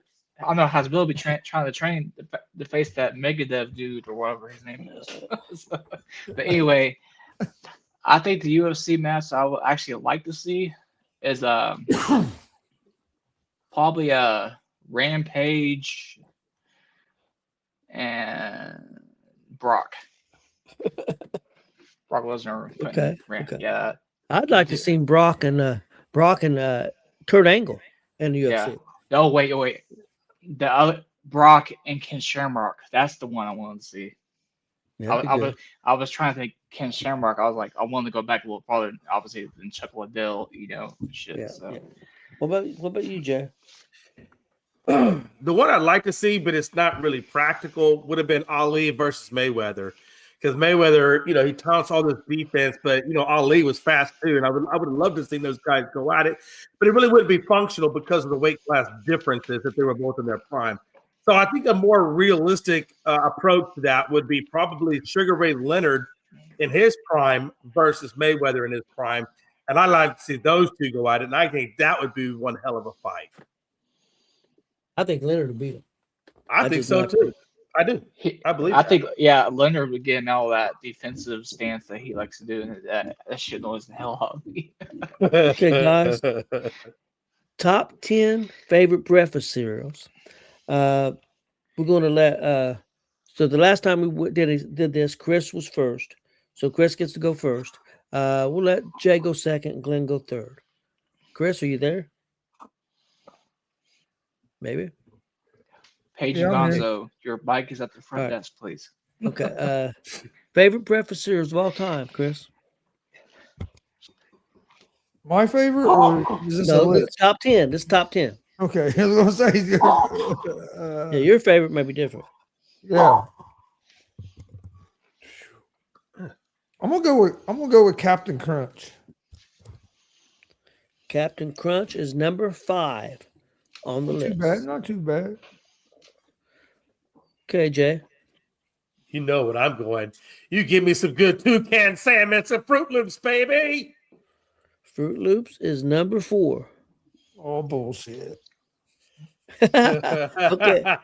I know Hasbulla be trying to train to face that Megadev dude or whatever his name is. But anyway, I think the UFC match I would actually like to see is probably Rampage and Brock. Brock Lesnar.
Okay.
Yeah.
I'd like to see Brock and Kurt Angle in the UFC.
Yeah. Oh wait. The other Brock and Ken Shamrock. That's the one I wanted to see.
Yeah,
I was trying to think Ken Shamrock. I was like, I wanted to go back a little farther, obviously, than Chuck Liddell, shit.
Yeah,
so.
yeah. What about you, Jay?
The one I'd like to see, but it's not really practical, would have been Ali versus Mayweather. Because Mayweather, he taunts all this defense, but Ali was fast too, and I would have loved to see those guys go at it, but it really wouldn't be functional because of the weight class differences if they were both in their prime. So I think a more realistic approach to that would be probably Sugar Ray Leonard in his prime versus Mayweather in his prime. And I like to see those two go at it. And I think that would be one hell of a fight.
I think Leonard will beat him.
I think
just
so
like
too. I do. I believe
I
that.
think, yeah, Leonard would get in all that defensive stance that he likes to do, and that shit annoys the hell out of me.
Okay, guys. Top 10 favorite breakfast cereals. We're going to let. So the last time we did this, Chris was first. So Chris gets to go first. We'll let Jay go second and Glenn go third. Chris, are you there? Maybe.
Paige
Yeah, I'm here.
Gonzo, your mic is at the front
All right.
desk, please.
Okay. Favorite breakfast cereals of all time, Chris?
My favorite, or is this a
No,
list?
this top 10. This is top 10.
Okay, I was gonna say.
Yeah, your favorite may be different.
Yeah. I'm gonna go with Captain Crunch.
Captain Crunch is number 5 on the
Not too
list.
bad. Not too bad.
Okay, Jay.
You know what I'm going. You give me some good toucan salmon, some Fruit Loops, baby.
Fruit Loops is number 4.
Oh bullshit.
Okay.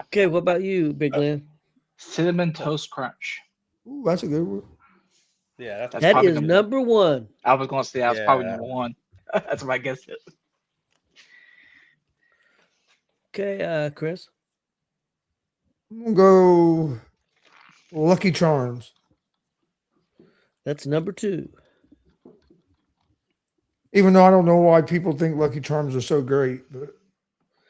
Okay, what about you, Big Glenn?
Cinnamon Toast Crunch.
Ooh, that's a good one.
Yeah,
That's
That
probably
is number 1.
I was going to say that was probably
Yeah.
number 1. That's what I guessed it.
Okay, Chris.
I'm gonna go Lucky Charms.
That's number 2.
Even though I don't know why people think Lucky Charms are so great, but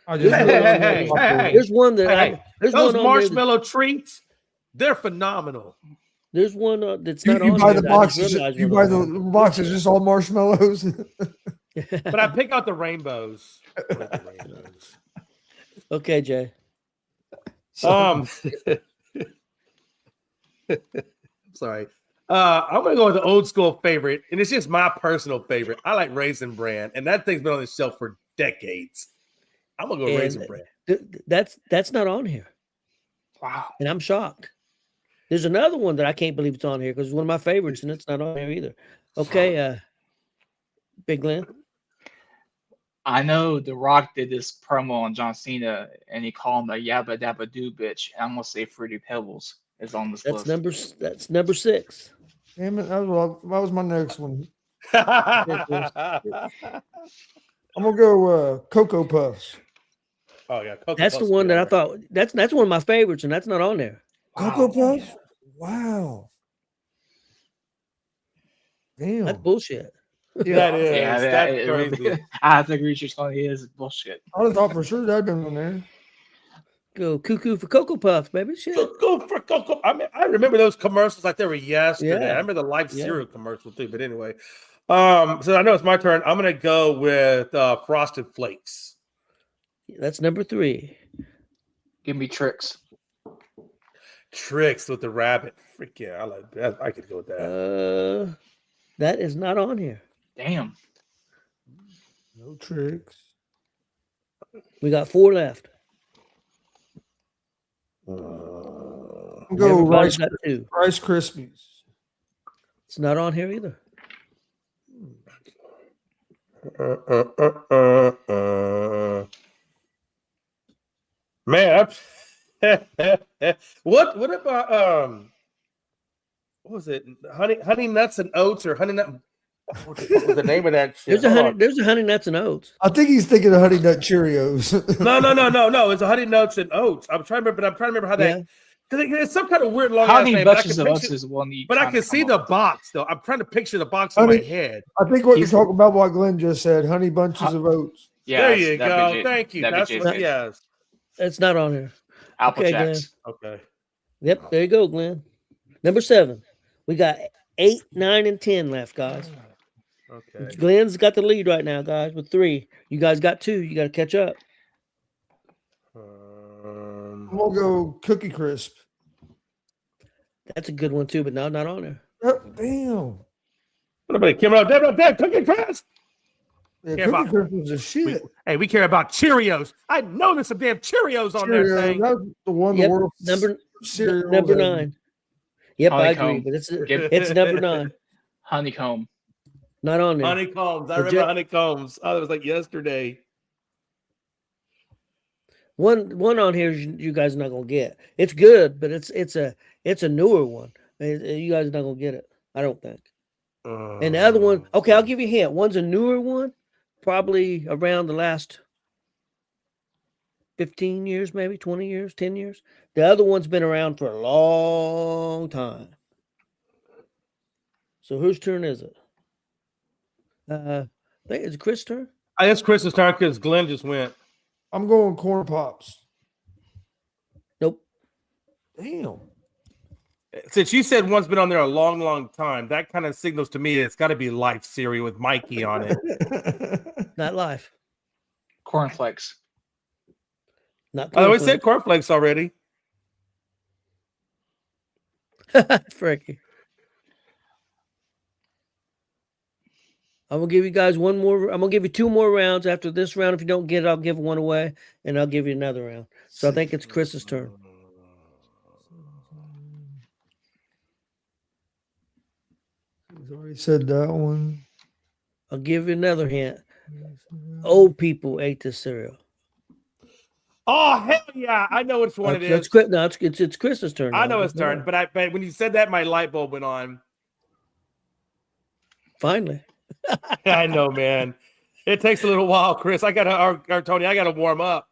I just
Hey, hey,
There's one that
Hey,
there's
those
one on
marshmallow treats, they're phenomenal.
There's one that's
you,
not
you
on
buy
there
the
that I just
boxes.
realized
You
was
buy
on
the boxes just all marshmallows.
there.
But I pick out the rainbows. I like the rainbows.
Okay, Jay.
Sorry. I'm gonna go with the old school favorite, and it's just my personal favorite. I like Raisin Bran, and that thing's been on the shelf for decades. I'm gonna go
And
Raisin Bran.
That's not on here,
Wow.
and I'm shocked. There's another one that I can't believe it's on here because it's one of my favorites, and it's not on here either. Okay, Big Glenn.
I know The Rock did this promo on John Cena, and he called him a yabba dabba doo bitch. And I'm gonna say Fruity Pebbles is on this
That's
list.
that's number 6.
Damn it! That was my next one.
Oh
I'm gonna go Cocoa Puffs.
yeah, Cocoa
That's the
Puffs
one
be
that I
on
thought that's one of my favorites, and that's not on there.
Cocoa
Wow.
Puffs. Wow. Damn.
That's bullshit.
there. That is.
Yeah,
That's
it
crazy.
really, I have to agree with you, Tony. It is bullshit.
I would have thought for sure that'd been on there.
Go cuckoo for Cocoa Puffs, baby. Shit.
Go for Cocoa. I mean, I remember those commercials like they were yesterday.
Yeah.
I remember the Life
Yeah.
cereal commercial too. But anyway, so I know it's my turn. I'm gonna go with Frosted Flakes.
That's number 3.
Give me tricks.
Tricks with the rabbit. Freak yeah, I like that. I could go with that.
That is not on here.
Damn.
No tricks.
We got 4 left.
I'll
And
go
everybody's got 2.
Rice Krispies.
It's not on here either.
Man, what about what was it? Honey nuts and oats or honey nut? What was the name of that shit?
There's a honey nuts and oats.
I think he's thinking of Honey Nut Cheerios.
No. It's a honey nuts and oats. I'm trying to remember how
Yeah.
that. Because it's some kind of weird long ass
Honey
name. But I
Bunches
can
of Oats
picture,
is one you.
but I
kinda
can
come
see
up
the
with.
box though. I'm trying to picture the box in my
Honey-
head.
I think what you're
He's-
talking about, what Glenn just said, Honey Bunches of Oats.
Yeah,
There you
that'd
go.
be
Thank you.
that'd be
That's
Jason.
what. Yes.
It's not on here.
Apple
Okay,
Jacks.
Okay.
Yep, there you go, Glenn. Number 7. We got 8, 9, and 10 left, guys.
Okay.
Glenn's got the lead right now, guys, with 3. You guys got 2. You got to catch up.
I'm gonna go Cookie Crisp.
That's a good one too, but no, not on there.
Oh, damn.
Nobody came out. Damn, Cookie Crisp.
Yeah,
Care
Cookie
about-
Crisp was a
We,
shit.
hey, we care about Cheerios. I know there's some damn Cheerios on
Cheerio,
that thing.
that's the one
Yep,
the world cereal
number
that-
9. Yep, I agree,
Honeycomb.
but it's
Give-
it's number 9,
Honeycomb.
not on there.
Honeycombs. I
So
remember honeycombs. Oh, it was like yesterday.
One on here you guys are not gonna get. It's good, but it's a newer one. You guys are not gonna get it. I don't think. And the other one, okay, I'll give you a hint. One's a newer one, probably around the last 15 years, maybe 20 years, 10 years. The other one's been around for a long time. So whose turn is it? I think it's Chris' turn.
It's Chris's turn because Glenn just went.
I'm going corn pops.
Nope.
Damn.
Since you said one's been on there a long, long time, that kind of signals to me it's got to be Life cereal with Mikey on it.
Not live.
Cornflakes.
Not
I always said cornflakes already.
Frankie. I'm gonna give you guys one more. I'm gonna give you 2 more rounds. After this round, if you don't get it, I'll give one away, and I'll give you another round. So I think it's Chris's turn.
He's already said that one.
I'll give you another hint. Old people ate this cereal.
Oh hell yeah! I know which one it
That's
is.
Chris. No, it's Chris's turn.
I
now.
know his turn, but when you said that, my light bulb went on.
Finally.
I know, man. It takes a little while, Chris. I gotta, or Tony, I gotta warm up.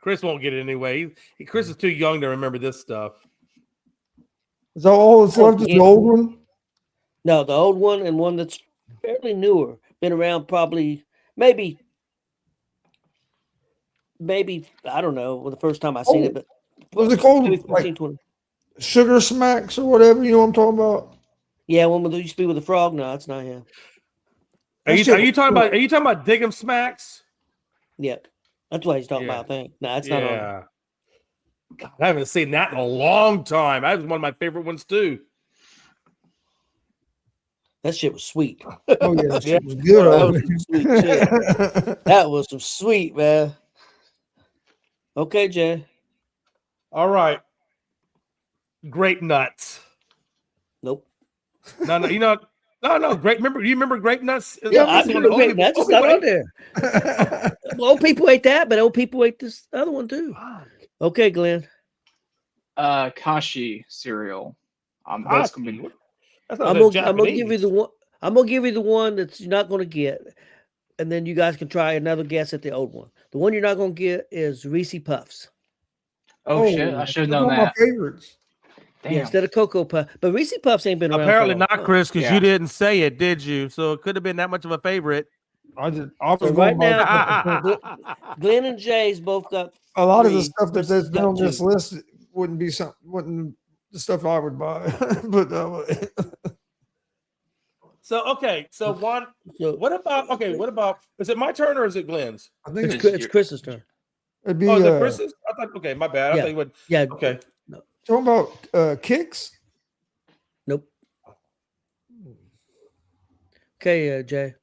Chris won't get it anyway. Chris is too young to remember this stuff.
Is that all that's left? Is the old one?
No, the old one and one that's fairly newer. Been around probably maybe I don't know the first time I seen it, but
Was it called
maybe 15,
like
20.
Sugar Smacks or whatever? You know what I'm talking about?
Yeah, one with used to be with the frog. No, it's not him.
Are you
That shit
talking
was
about? Are you talking about Dig'em Smacks?
Yep. That's what he's talking
Yeah.
about, I think. No, it's not on there.
Yeah. God, I haven't seen that in a long time. That was one of my favorite ones too.
That shit was sweet.
Oh yeah, that
Yeah.
shit was good.
That
over
was some sweet shit.
there.
That was some sweet, man. Okay, Jay.
All right. Grape nuts.
Nope.
No, Grape. Remember? You remember grape nuts?
Yeah, I
That's the one
remember
that
grape nuts. It's
Obi-
not on
Obi-
there. Old people ate that, but old people ate this other one too. Okay, Glenn.
Kashi cereal. That's gonna be
That's
I'm
not
gonna give you
Japanese.
the one. I'm gonna give you the one that's you're not gonna get, and then you guys can try another guess at the old one. The one you're not gonna get is Reese Puffs.
oh shit! I should have known
One of my
that.
favorites.
Damn.
Yeah, instead of Cocoa Puff, but Reese Puffs ain't been around.
Apparently
for a long
not,
time.
Chris, because
Yeah.
you didn't say it, did you? So it could have been that much of a favorite.
I was
So
going
right
by
now- Glenn and Jay's both got.
a lot of the
3.
stuff
Chris
that's
has
been
got
on this
2.
list wouldn't be the stuff I would buy. But
So okay, so one.
So
What about? Is it my turn or is it Glenn's?
I think
it's Chris's turn.
it'd be
Oh, is it Chris's? I thought. Okay, my bad. I
Yeah.
thought you would.
Yeah.
Okay.
talking about kicks.
Nope. Okay, Jay.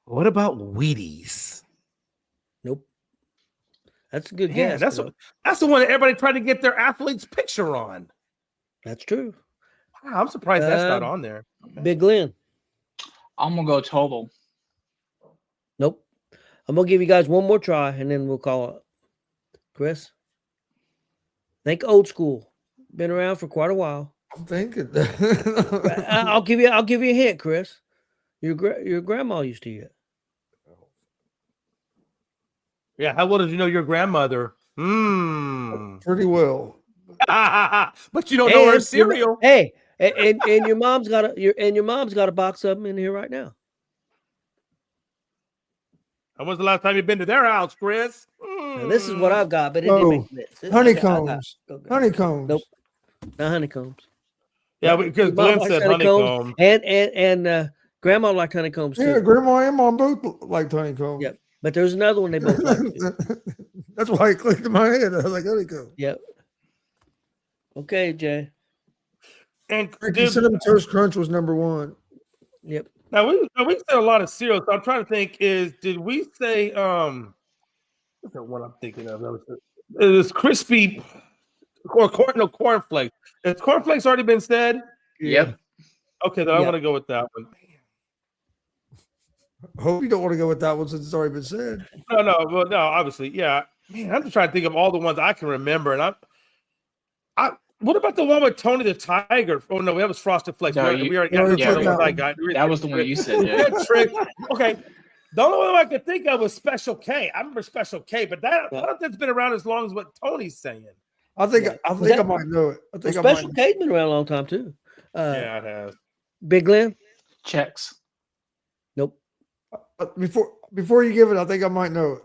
What about Wheaties?
Nope. That's a good
Yeah,
guess.
that's
but
that's the one that everybody tried to get their athlete's picture on.
that's true.
Wow, I'm surprised that's not
Um,
on there. Okay.
Big Glenn.
I'm gonna go Tobal.
Nope. I'm gonna give you guys one more try, and then we'll call it. Chris. Think old school. Been around for quite a while.
I'm thinking.
I'll give you a hint, Chris. Your grandma used to eat it.
Yeah, how well did you know your grandmother? Hmm.
Pretty well.
But you don't know her
And-
cereal.
Hey, and your mom's got a box of them in here right now.
When was the last time you've been to their house, Chris?
Now, this is what I've got, but it
Oh,
didn't make this. I got-
Honeycombs.
okay.
Honeycombs.
Nope. Not honeycombs.
Yeah, because
Mom
Glenn
likes
said
honeycombs,
honeycomb.
and grandma liked honeycombs
Yeah,
too.
grandma and mom both like honeycombs.
Yep. But there's another one they both like. Too.
That's why it clicked in my head. I was like, honeycomb.
Yep. Okay, Jay.
And
Ricky
dude,
Cinnamon Toast Crunch was number one.
Yep.
now we said a lot of cereals. So I'm trying to think. Did we say what's the one I'm thinking of? It was crispy or cornflakes. Has cornflakes already been said?
Yep.
Okay, then I
Yeah.
want to go with that one.
Hope you don't want to go with that one since it's already been said.
No, obviously, yeah. Man, I'm just trying to think of all the ones I can remember, and I. What about the one with Tony the Tiger? Oh no, that was Frosted Flakes.
No,
we already
you already
got
took
the
that
one I
one.
got.
That was the one you said,
Yeah,
Jay.
trick. Okay. The only one I could think of was Special K. I remember Special K, but I don't think it's been around as long as what Tony's saying.
I think
Yeah.
I
Was
think I
that-
might know it. I think I
Special
might.
K's been around a long time too.
Yeah, it has.
Big Glenn?
Checks.
Nope.
Before you give it, I think I might know it.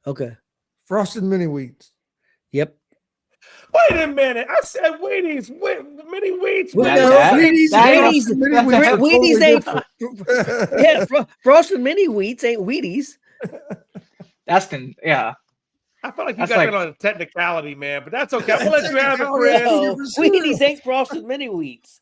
Okay.
Frosted Mini Wheats.
Yep.
Wait a minute. I said Wheaties. Mini Wheats.
Well,
That-
no,
Wheaties,
that-
Frosted Mini
that-
Wheats are
Wheaties
totally
ain't-
different.
Yeah, Frosted Mini Wheats ain't Wheaties.
Yeah.
I feel like you
That's
got
like-
that on a technicality, man, but that's okay. We'll let you have it, Chris.
No,
for sure.
Wheaties ain't Frosted Mini Wheats.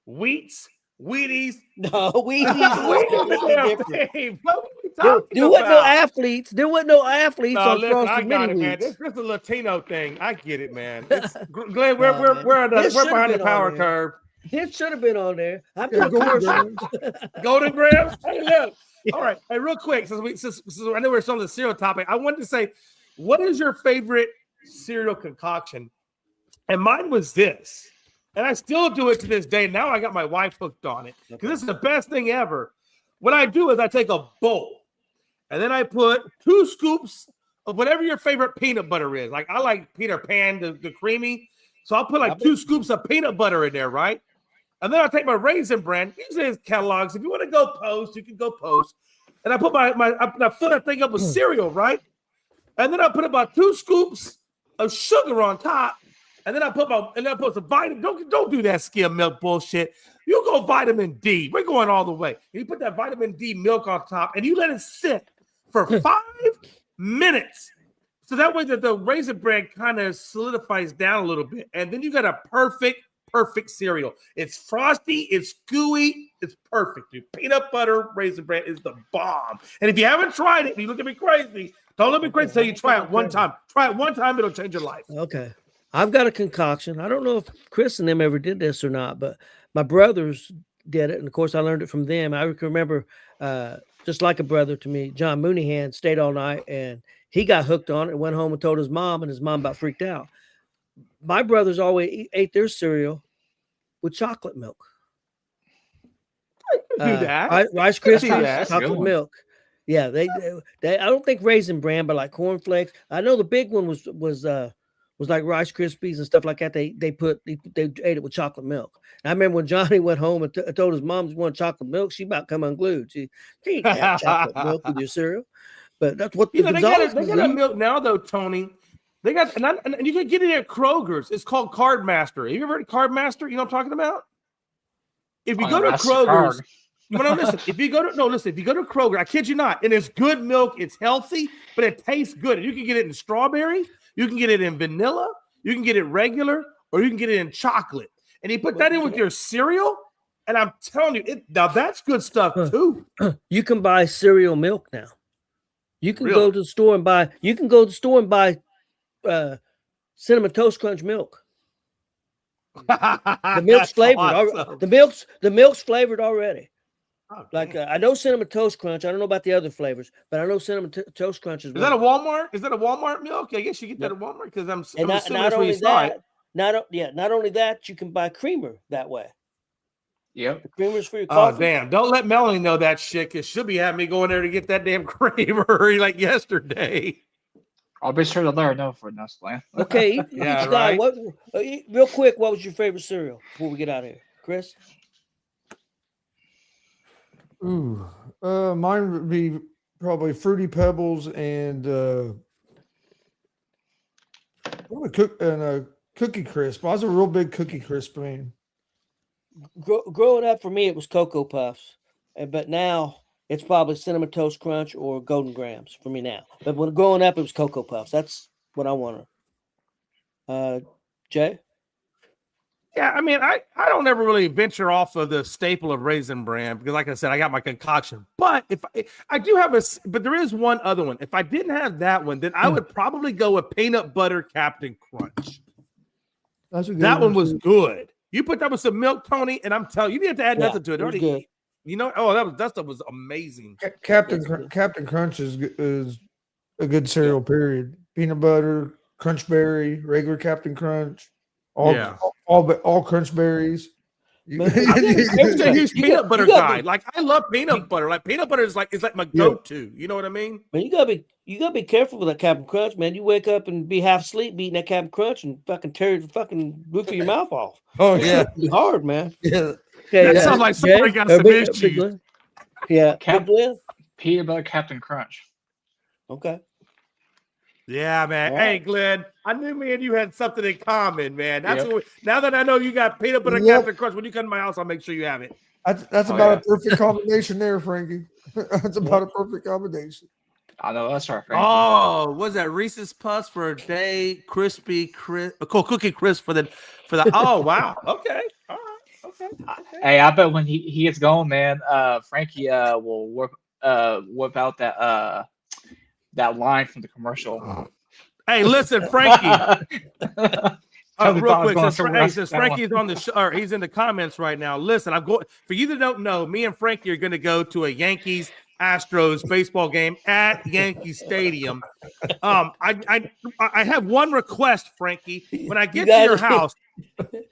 Wheats, Wheaties.
No, Wheaties is
Wait a
completely
damn
different.
thing. What are we
There
talking
wasn't no
about?
athletes. There wasn't no athletes
No,
on
listen, I
Frosted
got
Mini
it, man.
Wheats.
This is a Latino thing. I get it, man. Glenn, we're
Nah, man.
we're
This
we're
should've
behind the
been
power
on there.
curve.
It should have been on there. I'm
Yeah,
doing
Golden
commercials.
Grams.
Golden Grams. Hey, look.
Yeah.
All right. Hey, real quick, since I know we're still on the cereal topic, I wanted to say, what is your favorite cereal concoction? And mine was this. And I still do it to this day. Now I got my wife hooked on it because this is the best thing ever. What I do is I take a bowl and then I put 2 scoops of whatever your favorite peanut butter is. Like I like Peter Pan, the creamy. So I'll put like 2 scoops of peanut butter in there, right? And then I'll take my Raisin Bran. Usually it's catalogs. If you want to go post, you can go post. And I put I fill that thing up with cereal, right? And then I put about 2 scoops of sugar on top. And then I put some vitamin. Don't do that skim milk bullshit. You go vitamin D. We're going all the way. You put that vitamin D milk on top, and you let it sit for 5 minutes. So that way that the Raisin Bran kind of solidifies down a little bit. And then you got a perfect cereal. It's frosty, it's gooey, it's perfect, dude. Peanut butter Raisin Bran is the bomb. And if you haven't tried it, you look at me crazy. Don't let me crazy until you try it one time. Try it one time, it'll change your life.
Okay. I've got a concoction. I don't know if Chris and them ever did this or not, but my brothers did it. And of course, I learned it from them. I can remember, just like a brother to me, John Mooneyhan stayed all night and he got hooked on it and went home and told his mom, and his mom about freaked out. My brothers always ate their cereal with chocolate milk.
Do that.
Rice
see
Krispies,
that.
That's a good
chocolate
one.
milk. Yeah, they I don't think Raisin Bran, but like cornflakes. I know the big one was like Rice Krispies and stuff like that. They ate it with chocolate milk. And I remember when Johnny went home and told his mom he wanted chocolate milk, she about come unglued. She can't have chocolate milk with your cereal. But that's what
You
the
know,
Gonzalez
they got a milk now, though, Tony. They got, and you can get it at Kroger's. It's called Card Master. Have you ever heard of Card Master? You know what I'm talking about? If you
On
go
a
to
MasterCard.
Kroger's, no, listen. If you go to Kroger, I kid you not, and it's good milk. It's healthy, but it tastes good. And you can get it in strawberry, you can get it in vanilla, you can get it regular, or you can get it in chocolate. And you put that in with your cereal, and I'm telling you, now that's good stuff too.
You can buy cereal milk now. You can
Really?
go to the store and buy. You can go to the store and buy Cinnamon Toast Crunch milk. The milk's flavored. The milk's flavored already.
Oh,
Like
damn.
I know Cinnamon Toast Crunch. I don't know about the other flavors, but I know Cinnamon Toast Crunch is.
Is that a Walmart? Is that a Walmart milk? I guess you get that at Walmart because I'm
and
assuming
not
that's where
only
you saw it.
that, not only that, you can buy creamer that way.
Yep.
The creamer's for your
Oh
coffee.
damn! Don't let Melanie know that shit because she'll be having me going there to get that damn creamer like yesterday.
I'll be sure to let her know for next plan.
Okay,
Yeah,
each guy.
right.
What? Real quick, what was your favorite cereal before we get out of here, Chris?
Ooh, mine would be probably Fruity Pebbles and Cookie Crisp. I was a real big Cookie Crisp fan.
Growing up for me, it was Cocoa Puffs, but now it's probably Cinnamon Toast Crunch or Golden Grams for me now. But when growing up, it was Cocoa Puffs. That's what I wanted. Jay?
Yeah, I mean, I don't ever really venture off of the staple of Raisin Bran because, like I said, I got my concoction. But if I do have but there is one other one. If I didn't have that one, then I would probably go with peanut butter Captain Crunch.
That's a good
That one was
too.
good. You put that with some milk, Tony, and I'm telling you, you didn't have to add
Yeah,
nothing to it.
it was
Already,
good.
you know, that stuff was amazing.
Captain
That's good.
Captain Crunch is a good cereal. Period. Peanut butter, Crunch Berry, regular Captain Crunch, all
Yeah.
all Crunch Berries.
Man,
I'm just a huge
You
peanut
got-
butter
you got
guy.
me.
Like I love peanut butter. Like peanut butter is like my go-to. You know what I mean?
Man, you gotta be careful with that Captain Crunch, man. You wake up and be half asleep, eating that Captain Crunch, and fucking tear the fucking roof of your mouth off.
Oh
It's
yeah,
gonna be hard, man.
yeah.
Okay,
That sounds like somebody got some
Big
issues.
Glenn? Yeah,
Cap-
Big Glenn?
Peanut butter Captain Crunch.
Okay.
Yeah, man.
All
Hey,
right.
Glenn, I knew me and you had something in common, man. That's
Yep.
what now that I know you got peanut butter
Yep.
Captain Crunch. When you come to my house, I'll make sure you have it.
That's
Oh,
about
yeah.
a perfect combination there, Frankie. That's about a perfect combination.
I know that's right, Frankie.
Oh, was that Reese's Puffs for a day? Crispy, cookie crisp for the. Oh, wow. Okay. All right. Okay.
Hey, I bet when he gets going, man, Frankie will whip out that line from the commercial.
Hey, listen, Frankie.
Tell me
Real
Bob's
quick,
going
since,
somewhere else
since
with that one.
Frankie's on the show, or he's in the comments right now. Listen, I'm going. For you that don't know, me and Frankie are going to go to a Yankees Astros baseball game at Yankee Stadium. I have one request, Frankie. When I get to your
guys-
house,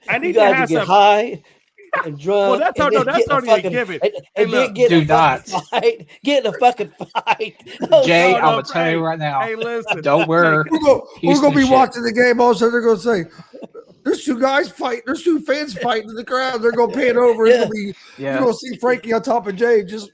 I
You
need to
guys
have
get
some.
high and drunk.
Well, that's
and
no,
then
that's
get in a
already a
fucking-
given.
And,
Hey,
and then
look,
get in
do
a fucking
not.
fight. Get in a fucking fight. Oh,
Jay,
no,
I'm
no,
gonna tell you
hey,
right now.
Hey, listen.
Don't wear
We're gonna
Houston
be
shit.
watching the game. All of a sudden, they're gonna say, "There's two guys fighting. There's two fans fighting in the crowd." They're gonna pan over. It's gonna be,
Yeah.
You're gonna see Frankie on top of Jay. Just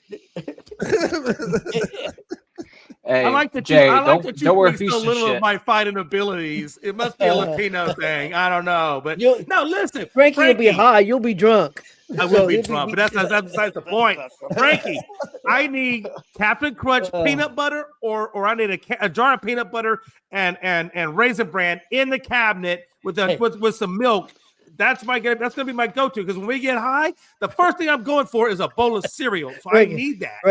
Hey,
I like that
Jay,
you. I like
don't,
that you
don't wear
think so
Houston
little
shit.
of my fighting abilities. It must be a Latino thing. I don't know, but
You-
no. Listen,
Frankie will be
Frankie,
high. You'll be drunk.
I
So
will be
he'll
drunk, but that's besides the point. Frankie, I need Captain Crunch peanut butter, or I need a jar of peanut butter and Raisin Bran in the cabinet with
Hey.
with some milk. That's gonna be my go-to because when we get high, the first thing I'm going for is a bowl of cereal. So
Frankie.
I need that.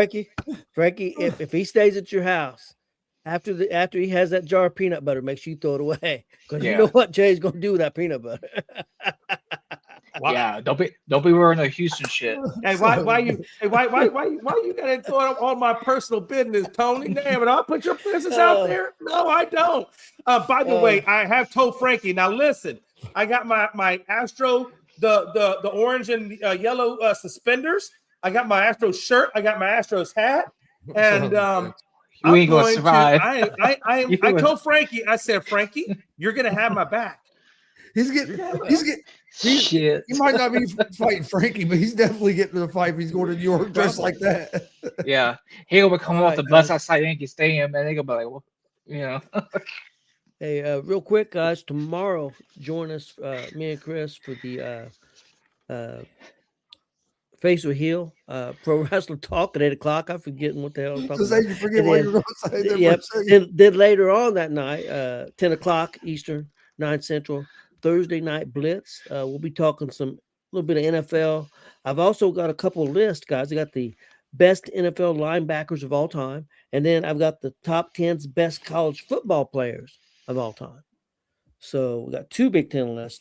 Frankie, if he stays at your house after he has that jar of peanut butter, make sure you throw it away because you
Yeah.
know what Jay's gonna do with that peanut butter.
Yeah, don't be wearing no Houston shit.
Hey, why you gotta throw out all my personal business, Tony? Damn it, I'll put your business out there. No, I don't. By the way, I have told Frankie. Now listen, I got my Astro, the orange and yellow suspenders. I got my Astro shirt. I got my Astros hat, and
You ain't gonna survive.
I told Frankie. I said, Frankie, you're gonna have my back.
he's getting.
Shit.
He might not be fighting Frankie, but he's definitely getting to the fight if he's going to New York dressed like that.
Yeah, he gonna come off
Alright,
the bus
guys.
outside Yankee Stadium, and they gonna be like, well, you know.
Hey, real quick, guys, tomorrow join us, me and Chris, for the Face or Heel Pro Wrestling Talk at 8:00. I'm forgetting what the hell I'm talking
Just
about.
say you forget
And
what
then-
you're going to say there
Yep.
for a second.
Then later on that night, 10:00 Eastern, 9 Central, Thursday night Blitz. We'll be talking some little bit of NFL. I've also got a couple lists, guys. I got the best NFL linebackers of all time, and then I've got the top 10's best college football players of all time. So we got two Big Ten lists,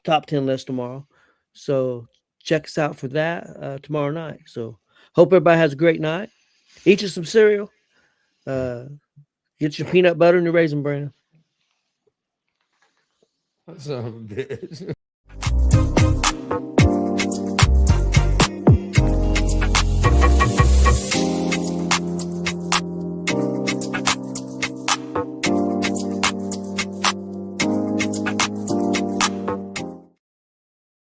top 10 lists tomorrow. So check us out for that tomorrow night. So hope everybody has a great night. Eat you some cereal. Get your peanut butter and your Raisin Bran.
Son of a bitch.